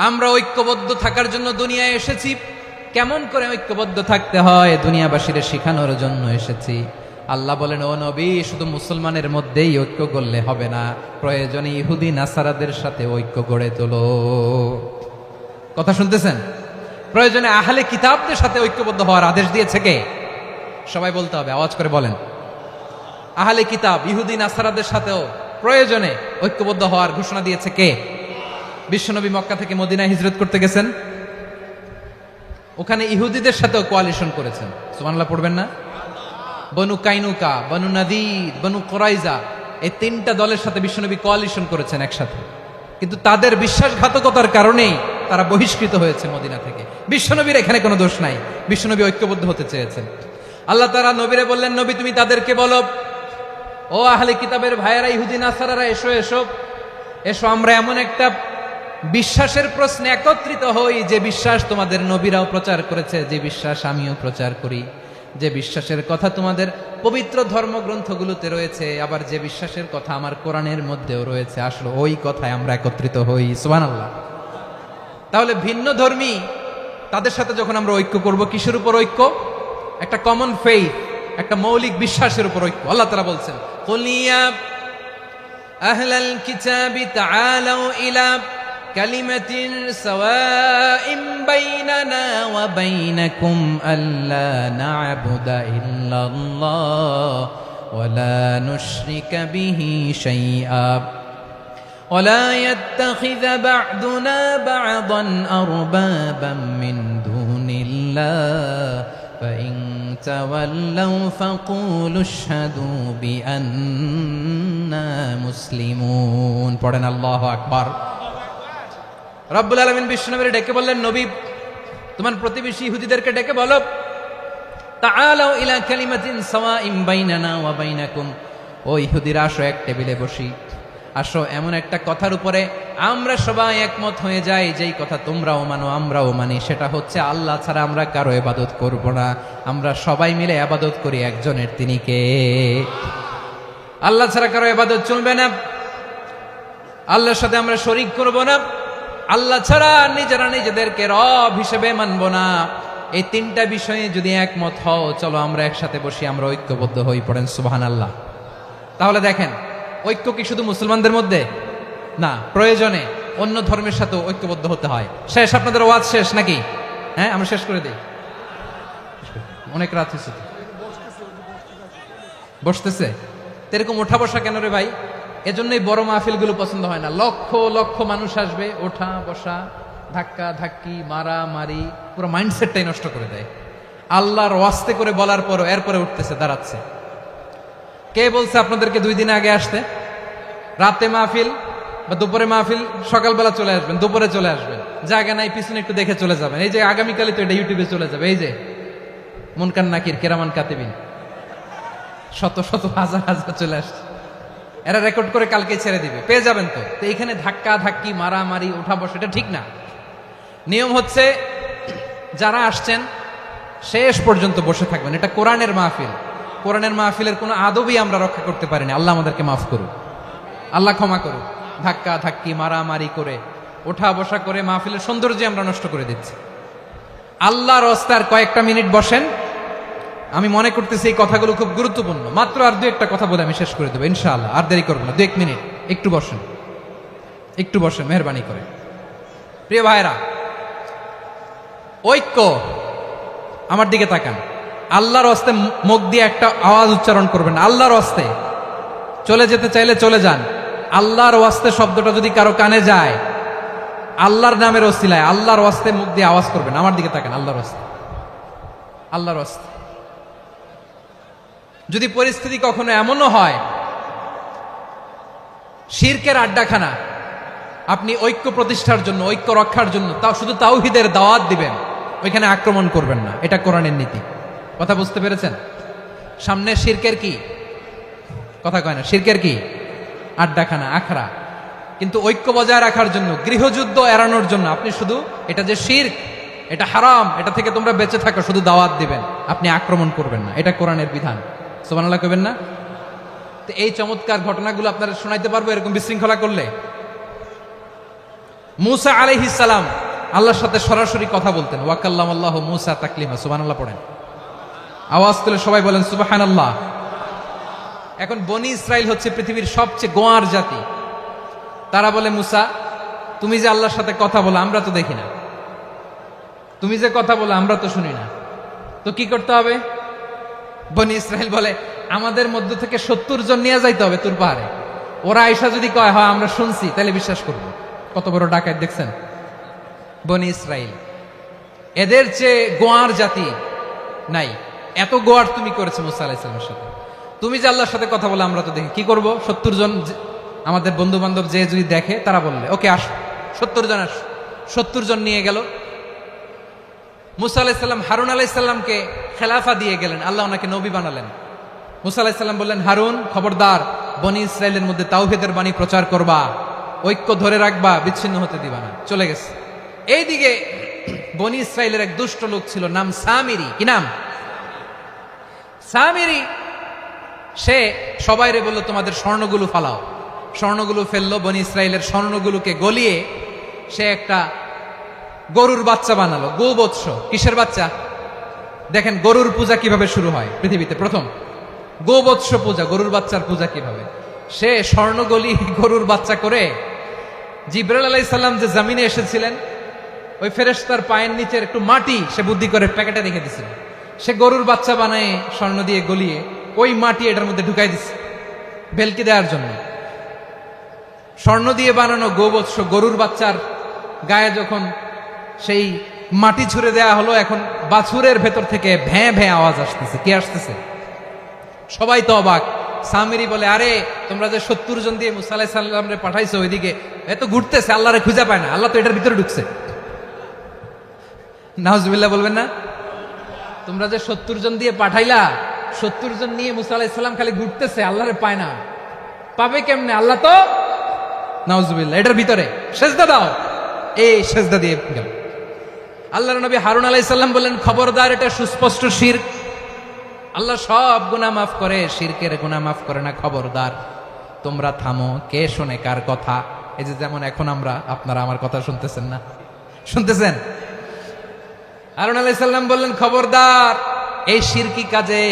আমরা ঐক্যবদ্ধ থাকার জন্য দুনিয়ায় এসেছি। কেমন করে ঐক্যবদ্ধ থাকতে হয় দুনিয়াবাসীর শেখানোর জন্য এসেছি। আল্লাহ বলেন, ও নবী, শুধু মুসলমানের মধ্যেই ঐক্য করলে হবে না, প্রয়োজনে ইহুদি নাসারাদের সাথে ঐক্য গড়ে তোলো। কথা শুনতেছেন? প্রয়োজনে আহলে কিতাবদের সাথে ঐক্যবদ্ধ হওয়ার আদেশ দিয়েছে কে? সবাই বলতে হবে, আওয়াজ করে বলেন। আহলে কিতাব ইহুদি নাসারাদের সাথেও প্রয়োজনে ঐক্যবদ্ধ হওয়ার ঘোষণা দিয়েছে কে? বিশ্বনবী মক্কা থেকে মদিনায় হিজরত করতে গেছেন, ওখানে ইহুদিদের সাথেও কোয়ালিশন করেছেন। সুবহানাল্লাহ পড়বেন না? বনু কাইনুকা, বনু নাদির, বনু কুরাইজা, এই তিনটা দলের সাথে বিশ্বনবী কোয়ালিশন করেছেন একসাথে, কিন্তু তাদের বিশ্বাসঘাতকতার কারণেই তারা বহিষ্কৃত হয়েছে মদিনা থেকে। বিশ্বনবীর এখানে কোনো দোষ নাই, বিশ্বনবী ঐক্যবদ্ধ হতে চেয়েছেন। আল্লাহ তাআলা নবীরে বললেন, নবী তুমি তাদেরকে বলো, ও আহলে কিতাবের ভাইয়েরা, ইহুদি নাসারারা, এসো এসো এসো, আমরা এমন একটা বিশ্বাসের প্রশ্নে একত্রিত হই যে বিশ্বাস তোমাদের নবীরাও প্রচার করেছে, যে বিশ্বাস আমিও প্রচার করি, যে বিশ্বাসের কথা তোমাদের পবিত্র ধর্মগ্রন্থগুলোতে রয়েছে, আবার যে বিশ্বাসের কথা আমার কোরআনের মধ্যেও রয়েছে, আসলে ওই কথায় আমরা একত্রিত হই। সুবহানাল্লাহ। তাহলে ভিন্ন ধর্মী তাদের সাথে যখন আমরা ঐক্য করব, কিসের উপর ঐক্য? একটা কমন ফেইথ, একটা মৌলিক বিশ্বাসের উপর ঐক্য। আল্লাহ তাআলা বলছেন, কুল ইয়া আহলাল কিতাবি তাআলাউ ইলা কালিমাতিন সাওয়াইন বাইনানা ওয়া বাইনাকুম আল্লা না'বুদা ইল্লাল্লাহ ওয়া লা নুশরিকা বিহি শাইআ ওয়া লা ইয়াত্তাখিযা বা'দুনা বা'দান আরবাবাম মিন দুনিল্লাহ ফাইন তাওয়াল্লাউ ফাকুলু আশহাদু বিআন্না মুসলিমুন। পড়েন আল্লাহু আকবার। রব্বুল আলামিন বিশ্বনবীকে ডেকে বললেন, নবী তোমার প্রতিবেশী ইহুদিদেরকে ডেকে বলো, তাআলাউ ইলা কালিমাতিন সাওয়াইন বাইনানা ওয়া বাইনাকুম, ও ইহুদিরা আসো এক টেবিলে বসি, আসো এমন একটা কথার উপরে আমরা সবাই একমত হয়ে যাই, যেই কথা তোমরাও মানো আমরাও মানি, সেটা হচ্ছে আল্লাহ ছাড়া আমরা কারো ইবাদত করব না, আমরা সবাই মিলে ইবাদত করি একজনের, তিনি কে? আল্লাহ ছাড়া কারো ইবাদত চলবে না, আল্লাহর সাথে আমরা শরীক করব না, আল্লাহ ছাড়া নিজেরা নিজেদেরকে রব হিসেবে মানব না। এই তিনটা বিষয়ে যদি একমত হও, চলো আমরা একসাথে বসি, আমরা ঐক্যবদ্ধ হই। পড়েন সুবহানাল্লাহ। তাহলে দেখেন, ঐক্য কি শুধু মুসলমানদের মধ্যে না, প্রয়োজনে অন্য ধর্মের সাথে ঐক্যবদ্ধ হতে হয়। শেষ, আপনাদের ওয়াজ শেষ নাকি? হ্যাঁ, আমরা শেষ করে দিই, অনেক রাত হয়েছে। বসতেছে এরকম ওঠা বসা কেন রে ভাই? এজন্যই বড় মাহফিলগুলো পছন্দ হয় না। লক্ষ লক্ষ মানুষ আসবে, ওঠা বসা, ধাক্কা ধাক্কি, মারা মারি, পুরো মাইন্ডসেটটাই নষ্ট করে দেয়। আল্লাহর ওয়াস্তে করে বলার পরও এরপরে উঠতেছে, দাঁড়াচ্ছে। কে বলছে আপনাদেরকে 2 দিন আগে আসতে? রাতে মাহফিল বা দুপুরে মাহফিল, সকালবেলা চলে আসবেন, দুপুরে চলে আসবেন, জায়গা নাই পিছনে একটু দেখে চলে যাবেন। এই যে আগামীকালই তো এটা ইউটিউবে চলে যাবে, এই যে মুনকার নাকির কেরামান কাতিবিন, শত শত হাজার হাজার চলে আসছে, এরা রেকর্ড করে কালকে ছেড়ে দিবে, পেয়ে যাবেন। তো এখানে ধাক্কা ধাক্কি, মারামারি, উঠা বসা, এটা ঠিক না। নিয়ম হচ্ছে যারা আসছেন শেষ পর্যন্ত বসে থাকবেন। এটা কোরআনের মাহফিল, কোরআনের মাহফিলের কোনো আদবই আমরা রক্ষা করতে পারিনি। আল্লাহ আমাদেরকে মাফ করুন, আল্লাহ ক্ষমা করুন। ধাক্কা ধাক্কি, মারামারি করে, ওঠা বসা করে মাহফিলের সৌন্দর্য আমরা নষ্ট করে দিচ্ছি। আল্লাহর রাস্তায় কয়েকটা মিনিট বসেন। আমি মনে করতেছি এই কথাগুলো খুব গুরুত্বপূর্ণ। মাত্র আর 2-1টা কথা বলে আমি শেষ করে দেবো ইনশাআল্লাহ, আর দেরি করবো না। 2-1 মিনিট একটু বসেন, একটু বসেন মেহরবানি করে। প্রিয় ভাইরা, ঐক্য, আমার দিকে তাকান। আল্লাহর রাস্তায় মুখ দিয়ে একটা আওয়াজ উচ্চারণ করবেন, আল্লাহর রাস্তায়। চলে যেতে চাইলে চলে যান। আল্লাহর ওয়াস্তে শব্দটা যদি কারো কানে যায়, আল্লাহর নামের ওসিলায় আল্লাহর ওয়াস্তে মুখ দিয়ে আওয়াজ করবেন। আমার দিকে তাকান, আল্লাহর ওয়াস্তে, আল্লাহর ওয়াস্তে। যদি পরিস্থিতি কখনো এমনও হয় শিরকের আড্ডাখানা, আপনি ঐক্য প্রতিষ্ঠার জন্য, ঐক্য রক্ষার জন্য তাও শুধু তাওহীদের দাওয়াত দিবেন, ওইখানে আক্রমণ করবেন না। এটা কোরআনের নীতি। কথা বুঝতে পেরেছেন? সামনে শিরকের কি কথা কয় না, শিরকের কি আড্ডাখানা, আখড়া। কিন্তু ঐক্য বজায় রাখার জন্য, গৃহযুদ্ধ এড়ানোর জন্য আপনি শুধু এটা যে শিরক, এটা হারাম, এটা থেকে তোমরা বেঁচে থাকো, শুধু দাওয়াত দিবেন, আপনি আক্রমণ করবেন না। এটা কোরআনের বিধান। সুবহানাল্লাহ কইবেন না? তো এই চমৎকার ঘটনাগুলো আপনারা শোনাইতে পারবো এরকম বিশৃঙ্খলা করলে। মূসা আলাইহিস সালাম আল্লাহর সাথে সরাসরি কথা বলতেন। ওয়াকাল্লামাল্লাহু মূসা তাকলিমা। সুবহানাল্লাহ পড়েন, আওয়াজ তুলে সবাই বলেন সুবহানাল্লাহ। এখন বনি ইসরাইল হচ্ছে পৃথিবীর সবচেয়ে গোয়ার জাতি। তারা বলে, মূসা তুমি যে আল্লাহর সাথে কথা বলো আমরা তো দেখি না, তুমি যে কথা বলো আমরা তো শুনি না, তো কি করতে হবে? বনি ইসরাইল বলে আমাদের মধ্য থেকে 70 জন নিয়ে যাইতে হবে তুর পাহাড়ে। ওরা আয়সা যদি কয় হয় আমরা শুনছি তাহলে বিশ্বাস করব। কত বড় ডাকাত দেখছেন বনি ইসরাইল। এদের চেয়ে গোয়ার জাতি নাই। এত গোয়ার তুমি করেছো মুসা আলাইহিস সালামের সাথে। তুমি যে আল্লাহর সাথে কথা বলে আমরা তো দেখি কি করব, 70 জন আমাদের বন্ধু বান্ধব যে যদি দেখে তারা বললে ওকে আসো 70 জন আসো। 70 জন নিয়ে গেল। মুসা আলাইহিস সালাম হারুন আলাইহিস সালামকে খেলাফা দিয়ে গেলেন, আল্লাহ ওনাকে নবী বানালেন। মুসা আলাইহিস সালাম বললেন, হারুন খবরদার বনি ইসরাইলের মধ্যে তাওহীদের বাণী প্রচার করবা, ঐক্য ধরে রাখবা, বিচ্ছিন্ন হতে দিবা না। চলে গেছে। এইদিকে বনি ইসরাইলের এক দুষ্ট লোক ছিল, নাম সামিরি। কি নাম? সামিরি। সে সবাইরে বলল তোমাদের স্বর্ণগুলো ফালাও। স্বর্ণগুলো ফেললো, বনি ইসরাইলের স্বর্ণগুলোকে গলিয়ে সে একটা গরুর বাচ্চা বানালো। গোবৎস। কিসের বাচ্চা? দেখেন গরুর পূজা কিভাবে শুরু হয় পৃথিবীতে প্রথম, গোবৎস পূজা, গরুর বাচ্চার পূজা কিভাবে। সে স্বর্ণগলি গরুর বাচ্চা করে জিবরাইল আলাইহিস সালাম যে জমিনে এসেছিলেন ওই ফেরেশতার পায়ের নিচের একটু মাটি সে বুদ্ধি করে প্যাকেটে রেখে দিছিল। সে গরুর বাচ্চা বানায় স্বর্ণ দিয়ে গলিয়ে ওই মাটি এটার মধ্যে ঢুকাই দিছে ভেলকি দেওয়ার জন্য। স্বর্ণ দিয়ে বানানো গোবৎস গরুর বাচ্চার গায়ে যখন সেই মাটি ছুঁড়ে দেয়া হলো, এখন বাছুরের ভেতর থেকে ভ্যাঁ ভ্যাঁ আওয়াজ আসতেছে। কি আসতেছে? সবাই তো অবাক। সামিরি বলে, আরে তোমরা যে 70 জন দিয়ে মুসা আলাইহিস সালামরে পাঠাইছো ওইদিকে, এত ঘুরতেছে, আল্লাহরে খুঁজে পায় না, আল্লাহ তো এটার ভিতরে ঢুকছে। নাউজুবিল্লাহ বলবেন না? তোমরা যে 70 জন দিয়ে পাঠাইলা, 70 জন নিয়ে মুসা আলাইহিস সালাম খালি ঘুরতেছে, আল্লাহরে পায় না। পাবে কেমনে? আল্লাহ তো নাউজুবিল্লাহ এটার ভিতরে, সেজদা দাও। এই সেজদা দিয়ে গেল। আল্লাহর নবী হারুন আলাইহিস সালাম বললেন, খবরদার এটা সুস্পষ্ট শিরক। আল্লাহ সব গুনাহ মাফ করে, শিরকের গুনাহ মাফ করে না, খবরদার তোমরা থামো। কে শোনে কার কথা? এই যে যেমন এখন আমরা, আপনারা আমার কথা শুনতেছেন না? শুনতেছেন? হারুন আলাইহিস সালাম বললেন, খবরদার এই শিরকি কাজে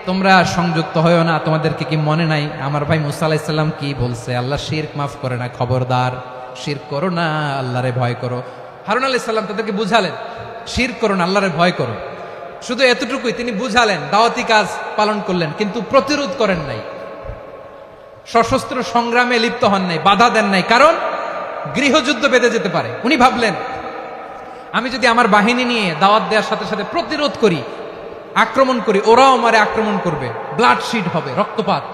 তোমরা সংযুক্ত হয়ো না। তোমাদেরকে কি মনে নাই আমার ভাই মুসা আলাইহিস সালাম কি বলছে? আল্লাহ শিরক মাফ করে না, খবরদার শিরক করো না, আল্লাহরে ভয় করো। হারুন আলাইহিস সালাম তাদেরকে বুঝালেন, শিরক করো না, আল্লাহরে ভয় করো। শুধু এতটুকুই তিনি বুঝালেন, দাওয়াতি কাজ পালন করলেন, কিন্তু প্রতিরোধ করেন নাই, সশস্ত্র সংগ্রামে লিপ্ত হন নাই, বাধা দেন নাই, কারণ গৃহযুদ্ধ বেঁধে যেতে পারে। উনি ভাবলেন আমি যদি আমার বাহিনী নিয়ে দাওয়াত দেওয়ার সাথে সাথে প্রতিরোধ করি, আক্রমণ করি, ওরাও আমারে আক্রমণ করবে, ব্লাডশিড হবে, রক্তপাত,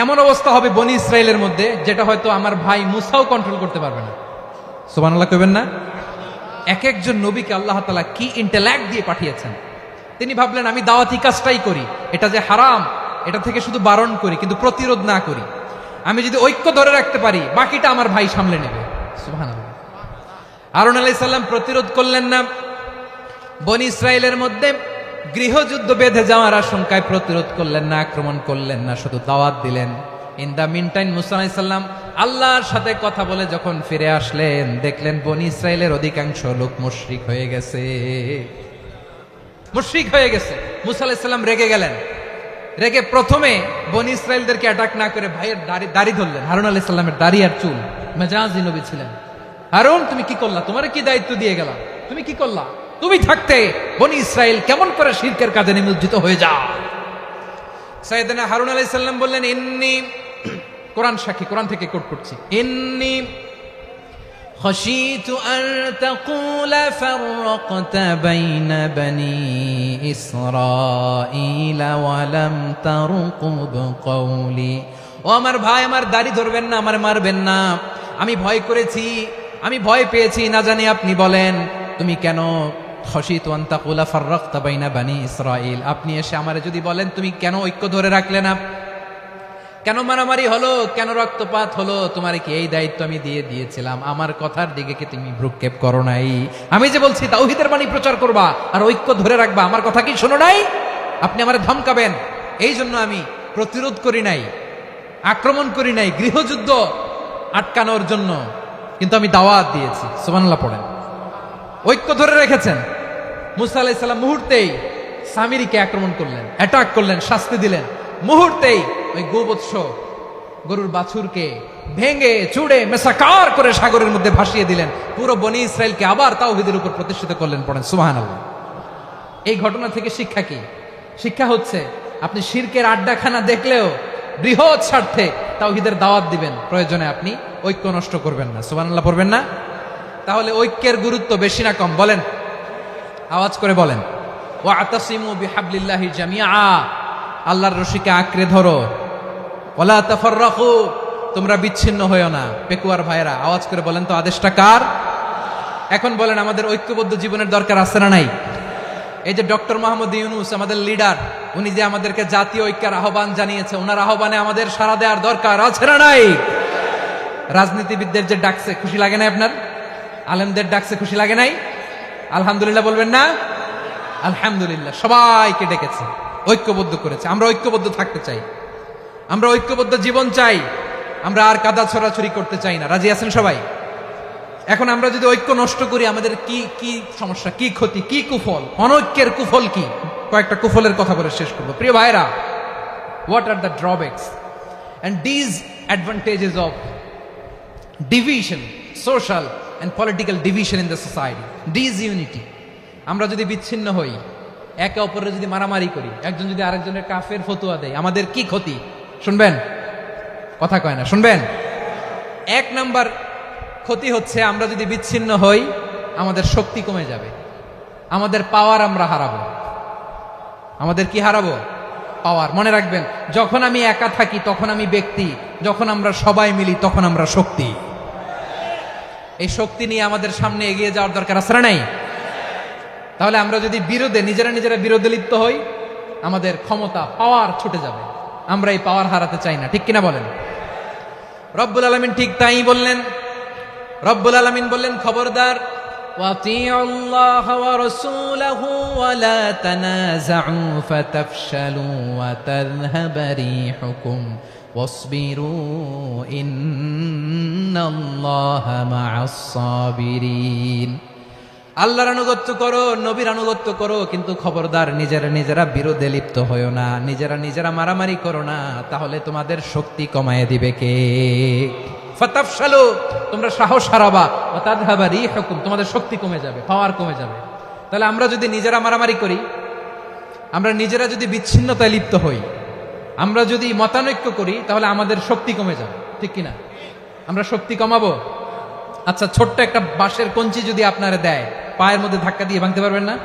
এমন অবস্থা হবে বনি ইসরাইলের মধ্যে যেটা হয়তো আমার ভাই মুসাও কন্ট্রোল করতে পারবে না। সুবহানাল্লাহ কইবেন না? এক একজন নবীকে আল্লাহ তাআলা কি ইন্টেলেক্ট দিয়ে পাঠিয়েছেন। তিনি ভাবলেন আমি দাওয়াতি কাজটাই করি, এটা যে হারাম এটা থেকে শুধু বারণ করি, কিন্তু প্রতিরোধ না করি। আমি যদি ঐক্য ধরে রাখতে পারি, বাকিটা আমার ভাই সামলে নেবে। সুবহানাল্লাহ। হারুন আলাইহিস সালাম প্রতিরোধ করলেন না। বনি ইসরাইলের মধ্যে গৃহযুদ্ধ বেঁধে যাওয়ার আশঙ্কায় প্রতিরোধ করলেন না, আক্রমণ করলেন না, শুধু দাওয়াত দিলেন। ইন দা মিন টাইম মুসা আলাইহিস সালাম আল্লাহর সাথে কথা বলে যখন ফিরে আসলেন, দেখলেন বনি ইসরাইলের অধিকাংশ লোক মুশরিক হয়ে গেছে। মুশরিক হয়ে গেছে। মুসা আলাইহিস সালাম রেগে গেলেন। রেগে প্রথমে বনি ইসরাইলদেরকে অ্যাটাক না করে ভাইয়ের দাড়ি ধরলেন। হারুন আলাইহিস সালামের দাড়ি আর চুল। মেজাজি নবী ছিলেন। হারুন তুমি কি করলা? তোমার কি দায়িত্ব দিয়ে গেলাম? তুমি কি করলা? তুমি থাকতে বনি ইসরাইল কেমন করে শিরকের কাজে নিমজ্জিত হয়ে যায়? সাইয়েদনা হারুন আলাইহিস সালাম বললেন, ইন্নী, কোরআন সাক্ষী, কোরআন থেকে কোট করছি, ইন্নী খাশিতু আন তাকুলা ফাররাকতা বাইনা বনি ইসরাঈল ওয়া লাম তারকুব কওলি। ও আমার ভাই, আমার দাড়ি ধরবেন না, আমার মারবেন না। আমি ভয় করেছি, আমি ভয় পেয়েছি, না জানি আপনি বলেন তুমি কেন খাশিতু আন তাকুলা ফাররাকতা বাইনা বনি ইসরাঈল, আপনি এসে আমারে যদি বলেন তুমি কেন ঐক্য ধরে রাখলে না, কেন মারামারি হলো, কেন রক্তপাত হলো, তোমার কি এই দায়িত্ব আমি দিয়ে দিয়েছিলাম? আমার কথার দিকে কি তুমি ভ্রুক্ষেপ করো নাই? আমি যে বলছি তাওহীদের বাণী প্রচার করবা আর ঐক্য ধরে রাখবা, আমার কথা কি শোনো নাই? আপনি আমারে ধমকাবেন, এই জন্য আমি প্রতিরোধ করি নাই, আক্রমণ করি নাই, গৃহযুদ্ধ আটকানোর জন্য, কিন্তু আমি দাওয়াত দিয়েছি। সুবহানাল্লাহ পড়েন। ঐক্য ধরে রেখেছেন। মুসা আলাইহিস সালাম মুহূর্তেই সামিরিকে আক্রমণ করলেন, অ্যাটাক করলেন, শাস্তি দিলেন। মুহূর্তেই ওই গোবৎস গরুর বাছুরকে ভেঙে চুড়ে মেসাকার করে সাগরের মধ্যে ভাসিয়ে দিলেন। পুরো বনি ইসরাইলকে আবার তাওহীদের উপর প্রতিষ্ঠিত করলেন। পড়েন সুবহানাল্লাহ। এই ঘটনা থেকে শিক্ষা কি? শিক্ষা হচ্ছে আপনি শিরকের আড্ডাখানা দেখলেও বৃহৎ স্বার্থে তাওহীদের দাওয়াত দিবেন, প্রয়োজনে আপনি ঐক্য নষ্ট করবেন না। সুবহানাল্লাহ পড়বেন না? তাহলে ঐক্যের গুরুত্ব বেশি না কম বলেন? আওয়াজ করে বলেন। ওয়াতাসিমু বিহাবলিল্লাহি জামিআ, আল্লাহর রশিকে আঁকড়ে ধরো। ওয়ালা তাফাররাকু, তোমরা বিচ্ছিন্ন হয়ো না। পেকুয়ার ভাইরা আওয়াজ করে বলেন তো আদেশটা কার? এখন বলেন আমাদের ঐক্যবদ্ধ জীবনের দরকার আছে না নাই? এই যে ডক্টর মোহাম্মদ ইউনূস আমাদের লিডার, উনি যে আমাদেরকে জাতীয় ঐক্যের আহ্বান জানিয়েছে, ওনার আহ্বানে আমাদের সাড়া দেওয়ার দরকার আছে না নাই? রাজনীতিবিদদের যে ডাকছে খুশি লাগে না আপনার? আলেমদের ডাকছে খুশি লাগে নাই? আলহামদুলিল্লাহ বলবেন না? আলহামদুলিল্লাহ, সবাইকে ডেকেছে, ঐক্যবদ্ধ করেছে। আমরা ঐক্যবদ্ধ থাকতে চাই, আমরা ঐক্যবদ্ধ জীবন চাই, আমরা আর কাদা ছড়াছড়ি করতে চাই না। রাজি আছেন সবাই? এখন আমরা যদি ঐক্য নষ্ট করি আমাদের কি কি সমস্যা, কি ক্ষতি, কি কুফল? অনৈক্যের কুফল কি? কয়েকটা কুফলের কথা বলে শেষ করবো। প্রিয় ভাইরা, what are the drawbacks and disadvantages of division, social and political division in the society? Disunity. আমরা যদি বিচ্ছিন্ন হই, একে অপরের যদি মারামারি করি, একজন যদি আরেকজনের কাফের ফতোয়া দেয়, আমাদের কি ক্ষতি? শুনবেন? কথা কয় না, শুনবেন? এক নাম্বার ক্ষতি হচ্ছে আমরা যদি বিচ্ছিন্ন হই আমাদের শক্তি কমে যাবে, আমাদের পাওয়ার আমরা হারাবো। আমাদের কি হারাবো? পাওয়ার। মনে রাখবেন, যখন আমি একা থাকি তখন আমি ব্যক্তি, যখন আমরা সবাই মিলি তখন আমরা শক্তি। এই শক্তি নিয়ে আমাদের সামনে এগিয়ে যাওয়ার দরকার আছে না নাই? তাহলে আমরা যদি নিজেরা বিরোধে লিপ্ত হই, আমাদের ক্ষমতা, পাওয়ার ছুটে যাবে। আমরা এই পাওয়ার হারাতে চাই না, ঠিক কিনা বলেন? রব্বুল আলামিন ঠিক তাই বললেন। রব্বুল আলামিন বললেন, খবরদার, ওয়াতিউল্লাহ ওয়া রাসূলাহু ওয়া লা তানাযাউ ফাতাফশালু ওয়া তাযহাবা রিহুকুম ওয়াসবিরু ইন্নাল্লাহা মা'আস সাবিরিন। আল্লাহর আনুগত্য করো, নবীর আনুগত্য করো, কিন্তু খবরদার নিজেরা বিরোধে লিপ্ত হয়ো না, নিজেরা মারামারি করো না, তাহলে তোমাদের শক্তি কমায় দিবে কে? ফাতাফশালু, তোমরা সাহস হারাবা, ওয়া তাযহাবা রিহুকুম, তোমাদের শক্তি কমে যাবে, পাওয়ার কমে যাবে। তাহলে আমরা যদি নিজেরা মারামারি করি, আমরা নিজেরা যদি বিচ্ছিন্নতায় লিপ্ত হই, আমরা যদি মতানৈক্য করি, তাহলে আমাদের শক্তি কমে যাবে, ঠিক কিনা? আমরা শক্তি কমাবো। আচ্ছা, ছোট্ট একটা বাঁশের কঞ্চি যদি আপনারা দেয়, পায়ের মধ্যে ধাক্কা দিয়ে ভাঙতে পারবেন না?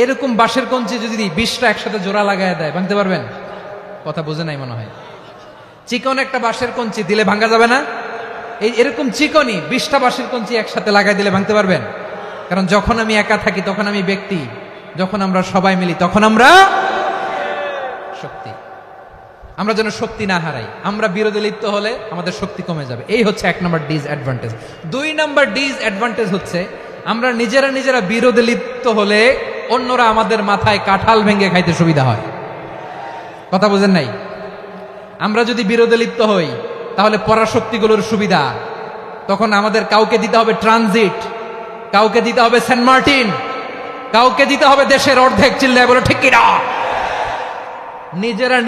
এরকম বাঁশের কঞ্চি যদি 20টা একসাথে জোড়া লাগায় দেয়, ভাঙতে পারবেন? কথা বোঝে নাই মনে হয়। চিকন একটা বাঁশের কঞ্চি দিলে ভাঙা যাবে না? এরকম চিকনই 20টা বাঁশের কঞ্চি একসাথে লাগাই দিলে ভাঙতে পারবেন? কারণ যখন আমি একা থাকি তখন আমি ব্যক্তি, যখন আমরা সবাই মিলি তখন আমরা শক্তি। আমরা যেন শক্তি না হারাই। আমরা বিরোধে লিপ্ত হলে আমাদের শক্তি কমে যাবে। এই হচ্ছে 1 নম্বর ডিসঅ্যাডভান্টেজ। 2 নম্বর ডিসঅ্যাডভান্টেজ হচ্ছে আমরা নিজেরা বিরোধে লিপ্ত হলে অন্যরা আমাদের মাথায় কাঁঠাল ভেঙে খাইতে সুবিধা হয়। কথা বুঝেন নাই? আমরা যদি বিরোধে লিপ্ত হই তাহলে পরাশক্তিগুলোর সুবিধা, তখন আমাদের কাউকে দিতে হবে ট্রানজিট, কাউকে দিতে হবে সেন্ট মার্টিন, কাউকে দিতে হবে দেশের অর্ধেক। চিল্লায় বলো ঠিক কিনা?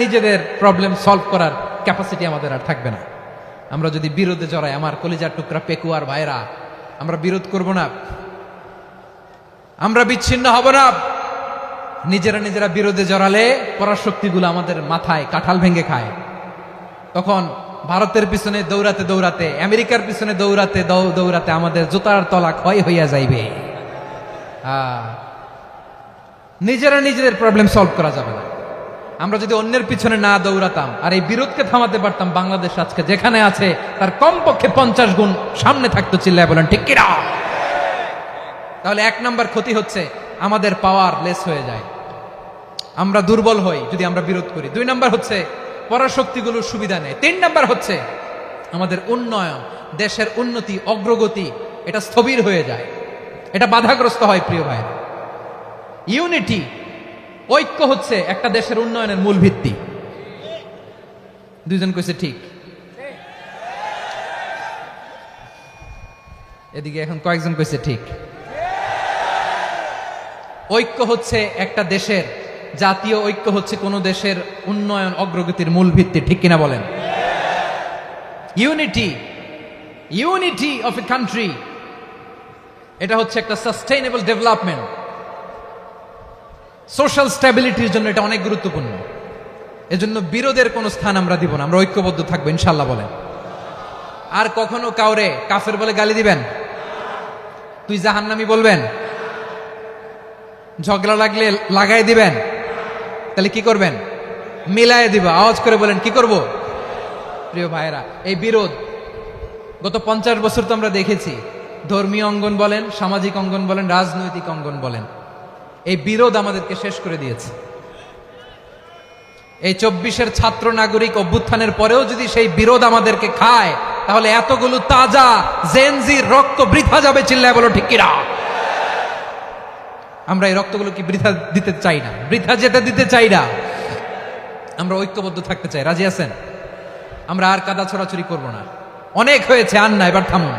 নিজেদের প্রবলেম সলভ করার ক্যাপাসিটি আমাদের আর থাকবে না। আমরা যদি বিরোধে জড়াই, আমার কলিজার টুকরা পেকুয়ার ভাইরা, আমরা বিরোধ করব না, আমরা বিচ্ছিন্ন হব না। নিজেরা বিরোধে জড়ালে পরাশক্তিগুলো আমাদের মাথায় কাঁঠাল ভেঙে খায়। তখন ভারতের পিছনে দৌড়াতে, আমেরিকার পিছনে দৌড়াতে আমাদের জুতার তলা ক্ষয় হইয়া যাইবে। নিজেদের প্রবলেম সলভ করা যাবে না। আমরা যদি অন্যের পিছনে না দৌড়াতাম আর এই বিরোধকে থামাতে পারতাম, বাংলাদেশ আজকে যেখানে আছে তার কমপক্ষে 50 গুণ সামনে থাকতো। চিল্লায় বলেন ঠিক কিনা? তাহলে 1 নম্বর ক্ষতি হচ্ছে আমাদের পাওয়ার লেস হয়ে যায়, আমরা দুর্বল হই যদি আমরা বিরোধ করি। 2 নম্বর হচ্ছে পরাশক্তিগুলোর সুবিধা নেই। 3 নম্বর হচ্ছে আমাদের উন্নয়ন, দেশের উন্নতি, অগ্রগতি, এটা স্থবির হয়ে যায়, এটা বাধাগ্রস্ত হয়। প্রিয় ভাই, ইউনিটি, ঐক্য হচ্ছে একটা দেশের উন্নয়নের মূল ভিত্তি। 2 জন কইছে ঠিক। এদিকে এখন কয়েকজন কইছে ঠিক। ঐক্য হচ্ছে একটা দেশের, জাতীয় ঐক্য হচ্ছে কোন দেশের উন্নয়ন, অগ্রগতির মূল ভিত্তি, ঠিক কিনা বলেন? ইউনিটি অফ এ কান্ট্রি, এটা হচ্ছে একটা সাস্টেইনেবল ডেভেলপমেন্ট। সোশ্যাল স্ট্যাবিলিটির জন্য এটা অনেক গুরুত্বপূর্ণ। এজন্য বিরোধের কোনো স্থান আমরা দিব না, আমরা ঐক্যবদ্ধ থাকবো ইনশাল্লাহ বলেন। আর কখনো কাউরে কাফের বলে গালি দিবেন, তুই জাহান্নামী বলবেন, ঝগড়া লাগলে লাগাই দিবেন, তাহলে কি করবেন? মিলায় দিব। আওয়াজ করে বলেন কি করব? প্রিয় ভাইরা, এই বিরোধ গত 50 বছর তো আমরা দেখেছি, ধর্মীয় অঙ্গন বলেন, সামাজিক অঙ্গন বলেন, রাজনৈতিক অঙ্গন বলেন, এই বিরোধ আমাদেরকে শেষ করে দিয়েছে। এই 24-এর ছাত্র নাগরিক অভ্যুত্থানের পরেও যদি সেই বিরোধ আমাদেরকে খায়, তাহলে এতগুলো তাজা জেনজির রক্ত বৃথা যাবে। চিল্লায় বলো ঠিক কিনা? আমরা এই রক্তগুলো কি বৃথা দিতে চাই না, বৃথা যেতে দিতে চাই না। আমরা ঐক্যবদ্ধ থাকতে চাই। রাজি আছেন? আমরা আর কাদা ছড়াছড়ি করব না। অনেক হয়েছে, আন্না, এবার থামুন।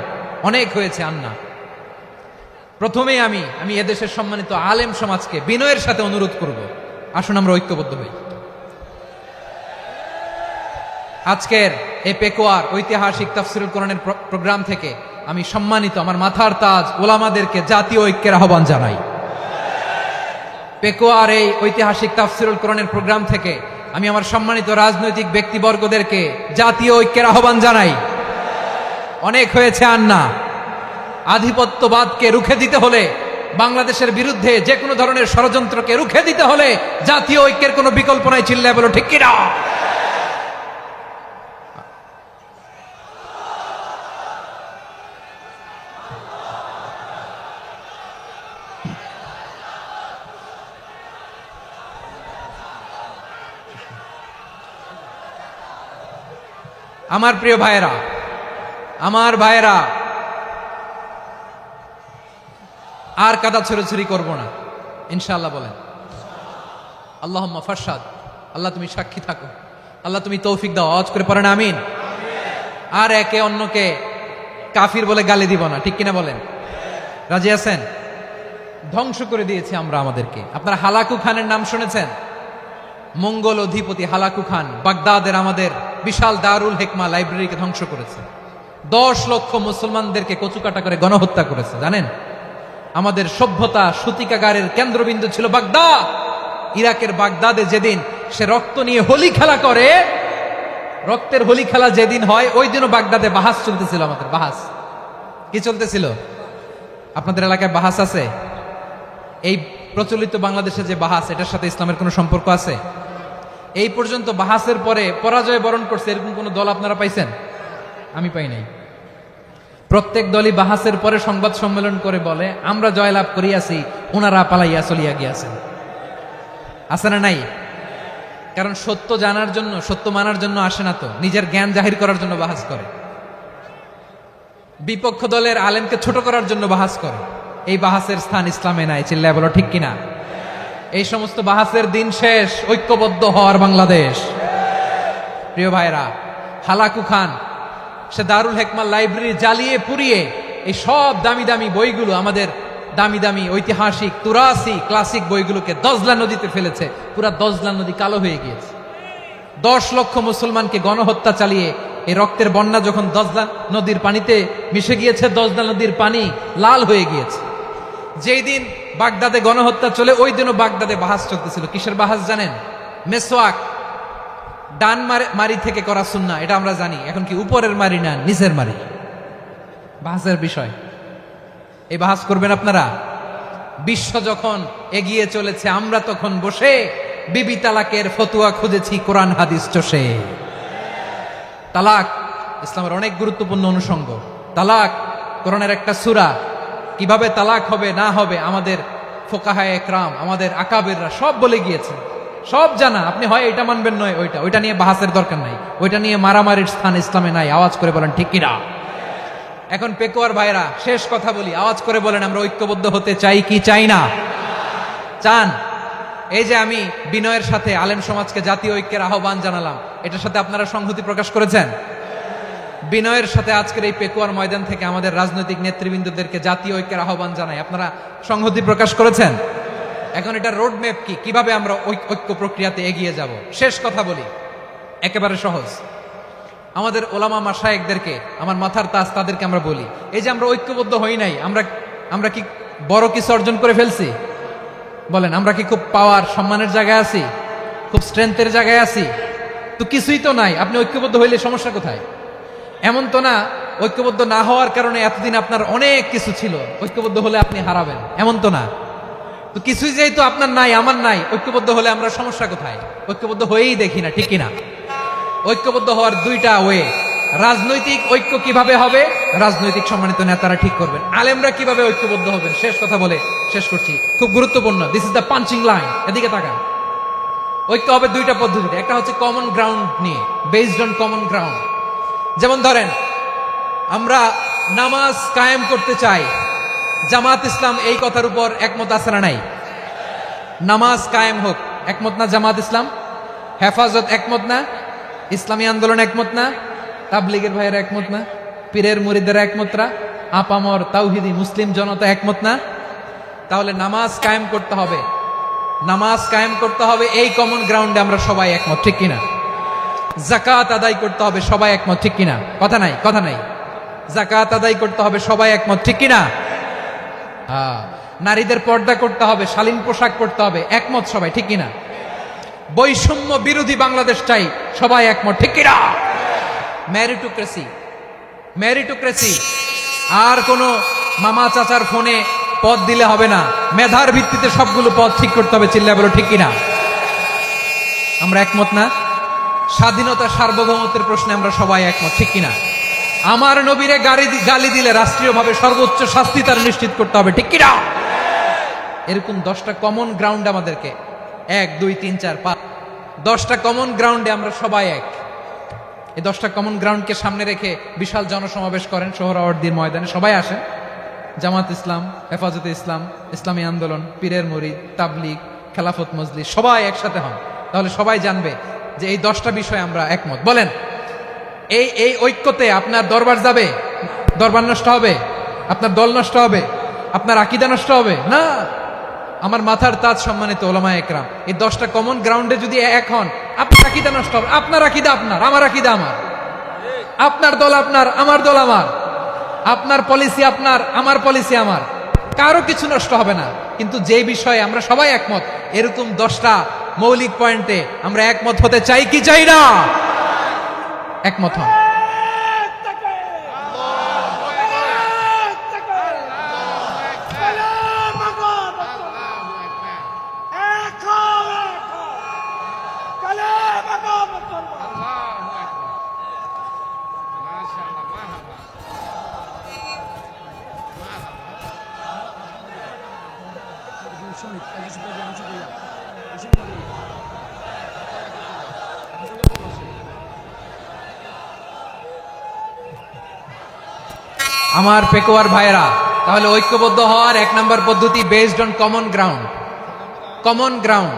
অনেক হয়েছে, আন্না। প্রথমেই আমি এদেশের সম্মানিত আলেম সমাজকে বিনয়ের সাথে অনুরোধ করব, আসুন আমরা ঐক্যবদ্ধ হই। আজকের এই পেকুয়ার ঐতিহাসিক তাফসিরুল কোরআনের প্রোগ্রাম থেকে আমি সম্মানিত আমার মাথার তাজ ওলামাদেরকে জাতীয় ঐক্যের আহ্বান জানাই। পেকুয়ার এই ঐতিহাসিক তাফসিরুল কোরআনের প্রোগ্রাম থেকে আমি আমার সম্মানিত রাজনৈতিক ব্যক্তিবর্গদেরকে জাতীয় ঐক্যের আহ্বান জানাই। অনেক হয়েছে, আন্না। আধিপত্যবাদকে রুখে দিতে হলে, বাংলাদেশের বিরুদ্ধে যে কোনো ধরনের ষড়যন্ত্রকে রুখে দিতে হলে জাতীয় ঐক্যের কোনো বিকল্প নাই। চিল্লায় বলো ঠিক কিনা? আমার প্রিয় ভাইয়েরা, আমার ভাইয়েরা, আর কাদা ছড়াছড়ি করব না ইনশাআল্লাহ বলেন। আল্লাহুম্মা ফারশাদ। আল্লাহ তুমি সাক্ষী থাকো, আল্লাহ তুমি তৌফিক দাও। আওয়াজ করে পড়েন আমিন। আর একে অন্যকে কাফির বলে গালি দিব না, ঠিক কিনা বলেন? রাজি আছেন? ধ্বংস করে দিয়েছি আমরা আমাদেরকে। আপনারা হালাকু খানের নাম শুনেছেন? মঙ্গল অধিপতি হালাকু খান বাগদাদের আমাদের বিশাল দারুল হিকমা লাইব্রেরিকে ধ্বংস করেছে। 10 লক্ষ মুসলমানদেরকে কচুকাটা করে গণহত্যা করেছে। জানেন, আমাদের সভ্যতা সূতিকাগারের কেন্দ্রবিন্দু ছিল বাগদাদ। ইরাকের বাগদাদে যেদিন সে রক্ত নিয়ে হোলি খেলা করে, রক্তের হোলি খেলা যেদিন হয়, ওই দিনও বাগদাদে বাহাস চলতেছিল। আমাদের বাহাস কি চলতেছিল? আপনাদের এলাকায় বাহাস আছে? এই প্রচলিত বাংলাদেশে যে বাহাস, এটার সাথে ইসলামের কোনো সম্পর্ক আছে? এই পর্যন্ত বাহাসের পরে পরাজয় বরণ করছে এরকম কোন দল আপনারা পাইছেন? আমি পাই নাই। প্রত্যেক দলই বাহাসের পরে সংবাদ সম্মেলন করে বলে, আমরা জয়লাভ করিয়াছি, ওনারা পালাইয়া চলিয়া গিয়াছেন। আছে না নাই? কারণ সত্য জানার জন্য, সত্য মানার জন্য আসে না তো, নিজের জ্ঞান জাহির করার জন্য বাহাস করে। বিপক্ষ দলের আলেমকে ছোট করার জন্য বাহাস করে। এই বাহাসের স্থান ইসলামে নাই। চিল্লায় বলো ঠিক কিনা? এই সমস্ত বাহাসের দিন শেষ। ঐক্যবদ্ধ হওয়ার বাংলাদেশ। প্রিয় ভাইরা, হালাকু খান সে দারুল হিকমা লাইব্রেরি জ্বালিয়ে পুড়িয়ে এই সব দামি দামি বইগুলো, আমাদের দামি দামি ঐতিহাসিক তুরাসি ক্লাসিক বইগুলোকে দজলা নদীতে ফেলেছে। পুরা দজলা নদী কালো হয়ে গিয়েছে। 10 লক্ষ মুসলমানকে গণহত্যা চালিয়ে এই রক্তের বন্যা যখন দজলা নদীর পানিতে মিশে গিয়েছে, দজলা নদীর পানি লাল হয়ে গিয়েছে। যেই দিন বাগদাদে গণহত্যা চলে, ওই দিনও বাগদাদে বাহাস চলতেছিল। কিসের বাহাস জানেন? মেসওয়াক, ডান মারি থেকে করা সুন্নাহ, এটা আমরা জানি। এখন কি উপরের মারি না নিচের মারি? বাহাসের বিষয়। এই বাহাস করবেন আপনারা? বিশ্ব যখন এগিয়ে চলেছে, আমরা তখন বসে বিবি তালাকের ফতুয়া খুঁজেছি কোরআন হাদিস চষে। তালাক ইসলামের অনেক গুরুত্বপূর্ণ অনুষঙ্গ। তালাক কোরআনের একটা সূরা। কিভাবে তালাক হবে না হবে আমাদের ফোকাহায়ে একরাম, আমাদের আকাবেররা সব বলে গিয়েছে, সব জানা। আপনি হয় এটা মানবেন, নয় ওইটা নিয়ে বাহাসের দরকার নাই। ওইটা নিয়ে মারামারির স্থান ইসলামে নাই। আওয়াজ করে বলেন ঠিক কিনা? এখন পেকুয়ার ভাইরা, শেষ কথা বলি, আওয়াজ করে বলেন আমরা ঐক্যবদ্ধ হতে চাই কি চাই না? চান? এই যে আমি বিনয়ের সাথে আলেম সমাজকে জাতীয় ঐক্যের আহ্বান জানালাম, এটার সাথে আপনারা সংহতি প্রকাশ করেছেন? বিনয়ের সাথে আজকের এই পেকুয়ার ময়দান থেকে আমাদের রাজনৈতিক নেতৃবৃন্দদেরকে জাতীয় ঐক্যের আহ্বান জানাই, আপনারা সংহতি প্রকাশ করেছেন? এখন এটা রোড ম্যাপ কি, কিভাবে আমরা ঐক্য প্রক্রিয়াতে এগিয়ে যাব? শেষ কথা বলি, একেবারে সহজ। আমাদের ওলামা মাশায়েখদেরকে, আমার মাথার তাজ, তাদেরকে আমরা বলি, এই যে আমরা ঐক্যবদ্ধ হই নাই, আমরা কি বড় কিছু অর্জন করে ফেলছি? বলেন আমরা কি খুব পাওয়ার সম্মানের জায়গায় আছি, খুব স্ট্রেংথের জায়গায় আছি? তো কিছুই তো নাই। আপনি ঐক্যবদ্ধ হইলে সমস্যা কোথায়? এমন তো না ঐক্যবদ্ধ না হওয়ার কারণে এতদিন আপনার অনেক কিছু ছিল, ঐক্যবদ্ধ হলে আপনি হারাবেন, এমন তো না। তো কিছুই যেহেতু আপনার নাই, আমার নাই, ঐক্যবদ্ধ হলে আমরা সমস্যা কোথায়? ঐক্যবদ্ধ হয়েই দেখি না, ঠিক কিনা? ঐক্যবদ্ধ হওয়ার দুইটা ওয়ে। রাজনৈতিক ঐক্য কিভাবে হবে? রাজনৈতিক সম্মানিত নেতারা ঠিক করবেন। আলেমরা কিভাবে ঐক্যবদ্ধ হবেন? শেষ কথা বলে শেষ করছি, খুব গুরুত্বপূর্ণ। This is the punching line. এদিকে তাকান। ঐক্য হবে দুইটা পদ্ধতিতে। একটা হচ্ছে কমন গ্রাউন্ড নিয়ে, বেসড অন কমন গ্রাউন্ড। যেমন ধরেন আমরা নামাজ কায়েম করতে চাই, জামাত ইসলাম এই কথার উপর একমত আছে না নাই? নামাজ কায়েম হোক, একমত না জামাত ইসলাম? হেফাজত একমত না? ইসলামী আন্দোলন একমত না? তাবলীগের ভাইয়েরা একমত না? পীরের মুরিদেরা একমত না? আপামর তাওহিদি মুসলিম জনতা একমত না? তাহলে নামাজ কায়েম করতে হবে, নামাজ কায়েম করতে হবে এই কমন গ্রাউন্ডে আমরা সবাই একমত, ঠিক কিনা? যাকাত আদায় করতে হবে, সবাই একমত, ঠিক কিনা? কথা নাই, কথা নাই। যাকাত আদায় করতে হবে, সবাই একমত, ঠিক কিনা? নারীদের পর্দা করতে হবে, শালীন পোশাক পরতে হবে, একমত সবাই, ঠিক কিনা? বৈষম্য বিরোধী বাংলাদেশ চাই, সবাই একমত, ঠিক কিনা? Meritocracy, meritocracy. আর কোনো মামা চাচার ফোনে পদ দিলে হবে না, মেধার ভিত্তিতে সবগুলো পদ ঠিক করতে হবে, চিল্লায় বলো ঠিক কিনা? আমরা একমত না? স্বাধীনতা সার্বভৌমত্বের প্রশ্নে আমরা সবাই একমত, ঠিক কিনা? আমার নবীরে গালি দিলে রাষ্ট্রীয়ভাবে সর্বোচ্চ শাস্তি তার নিশ্চিত করতে হবে, ঠিক কিনা? এরকম 10টা কমন গ্রাউন্ড আমাদেরকে, 1 2 3 4 5 10টা কমন গ্রাউন্ডে আমরা সবাই এক। এই 10টা কমন গ্রাউন্ডকে সামনে রেখে বিশাল জনসমাবেশ করেন সোহরাওয়ার্দীর ময়দানে, সবাই আসেন। জামাত ইসলাম, হেফাজতে ইসলাম, ইসলামী আন্দোলন, পীরের মুরিদ, তাবলীগ, খেলাফত মজলিস, সবাই একসাথে হন। তাহলে সবাই জানবে যে এই 10টা বিষয়ে আমরা একমত। বলেন এই ঐক্যতে আপনার দরবার যাবে? দরবার নষ্ট হবে? আপনার দল নষ্ট হবে? আপনার আকীদা নষ্ট হবে না? আমার মাথার তাজ সম্মানিত ওলামায়ে একরাম, এই 10টা কমন গ্রাউন্ডে যদি এক হন, আপনার আকীদা নষ্ট হবে। আপনার আকীদা আপনার, আমার আকীদা আমার, আপনার দল আপনার, আমার দল আমার, আপনার পলিসি আপনার, আমার পলিসি আমার, কারো কিছু নষ্ট হবে না। কিন্তু যে বিষয়ে আমরা সবাই একমত, এরকম 10টা মৌলিক পয়েন্টে আমরা একমত হতে চাই কি চাই না? একমত হন। আমার পেকোয়ার ভাইয়েরা, তাহলে ঐক্যবদ্ধ হওয়ার 1 নম্বর পদ্ধতি based on common ground. Common ground,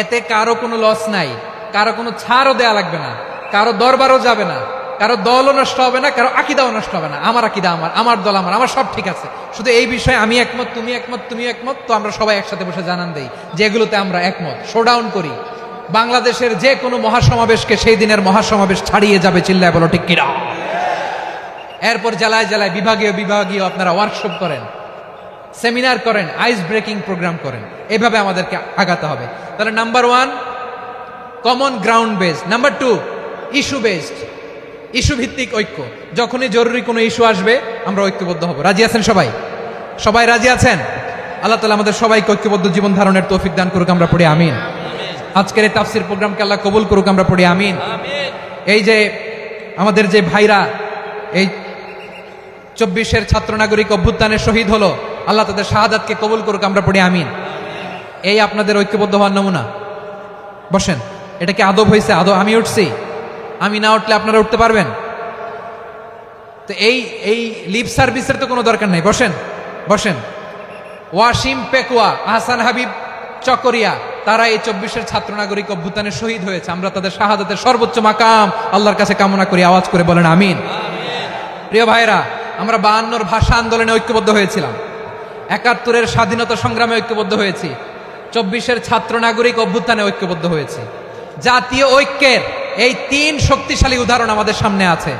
এতে কারো কোনো লস নাই, কারো কোনো ছাড়ও দেয়া লাগবে না, কারো দরবারও যাবে না, কারো দলও নষ্ট হবে না, কারো আকীদাও নষ্ট হবে না। আমার আকীদা আমার, আমার দল আমার, আমার সব ঠিক আছে। শুধু এই বিষয়ে আমি একমত, তুমি একমত, তুমি একমত, তো আমরা সবাই একসাথে বসে জানান দেই যে এগুলোতে আমরা একমত। শোডাউন করি। বাংলাদেশের যে কোনো মহাসমাবেশকে সেই দিনের মহাসমাবেশ ছাড়িয়ে যাবে, চিল্লায় বলো ঠিক কিনা? এরপর জেলায় জেলায় বিভাগীয় বিভাগীয় আপনারা ওয়ার্কশপ করেন, সেমিনার করেন, আইস ব্রেকিং প্রোগ্রাম করেন। এইভাবে আমাদেরকে আগাতে হবে। তাহলে number 1 common ground based. Number 2 issue based, issue ভিত্তিক ঐক্য। যখনই জরুরি কোনো ইস্যু আসবে আমরা ঐক্যবদ্ধ হব। রাজি আছেন সবাই? সবাই রাজি আছেন? আল্লাহ তাআলা আমাদের সবাইকে ঐক্যবদ্ধ জীবন ধারণের তৌফিক দান করুক, আমরা পড়ি আমিন। আজকের এই তাফসীর প্রোগ্রামকে আল্লাহ কবুল করুক, আমরা পড়ি আমিন। এই যে আমাদের যে ভাইরা এই 24-এর ছাত্র নাগরিক অভ্যুত্থানে শহীদ হলো, আল্লাহ তাদের শাহাদাতকে কবুল করুক, আমরা পড়ি আমিন। এই আপনাদের ঐক্যবদ্ধ হওয়ার নমুনা। বসেন। এটা কি আদব হয়েছে? আদব। আমি উঠছি, আমি না উঠলে আপনারা উঠতে পারবেন? তো এই লিপ সার্ভিসের তো কোনো দরকার নাই। বসেন, বসেন। ওয়াসিম পেকুয়া, আহসান হাবিব চকরিয়া, তারা এই 24-এর ছাত্র নাগরিক অভ্যুত্থানে শহীদ হয়েছে। আমরা তাদের শাহাদাতের সর্বোচ্চ মাকাম আল্লাহর কাছে কামনা করি। আওয়াজ করে বলেন আমিন। প্রিয় ভাইরা, আমরা 52-র ভাষা আন্দোলনে ঐক্যবদ্ধ হয়েছিলাম, 71-এর স্বাধীনতা সংগ্রামে ঐক্যবদ্ধ হয়েছি, 24-এর ছাত্র নাগরিক অভ্যুত্থানে ঐক্যবদ্ধ হয়েছি। জাতীয় ঐক্যের এই 3 শক্তিশালী উদাহরণ আমাদের সামনে আছে।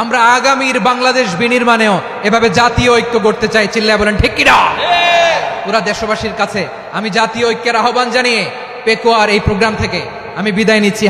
আমরা আগামীর বাংলাদেশ বিনির্মাণেও এভাবে জাতীয় ঐক্য গড়তে চাই, চিল্লায় বলেন ঠিক কিনা? পুরা দেশবাসীর কাছে আমি জাতীয় ঐক্যের আহ্বান জানিয়ে পেকুয়ার এই প্রোগ্রাম থেকে আমি বিদায় নিচ্ছি।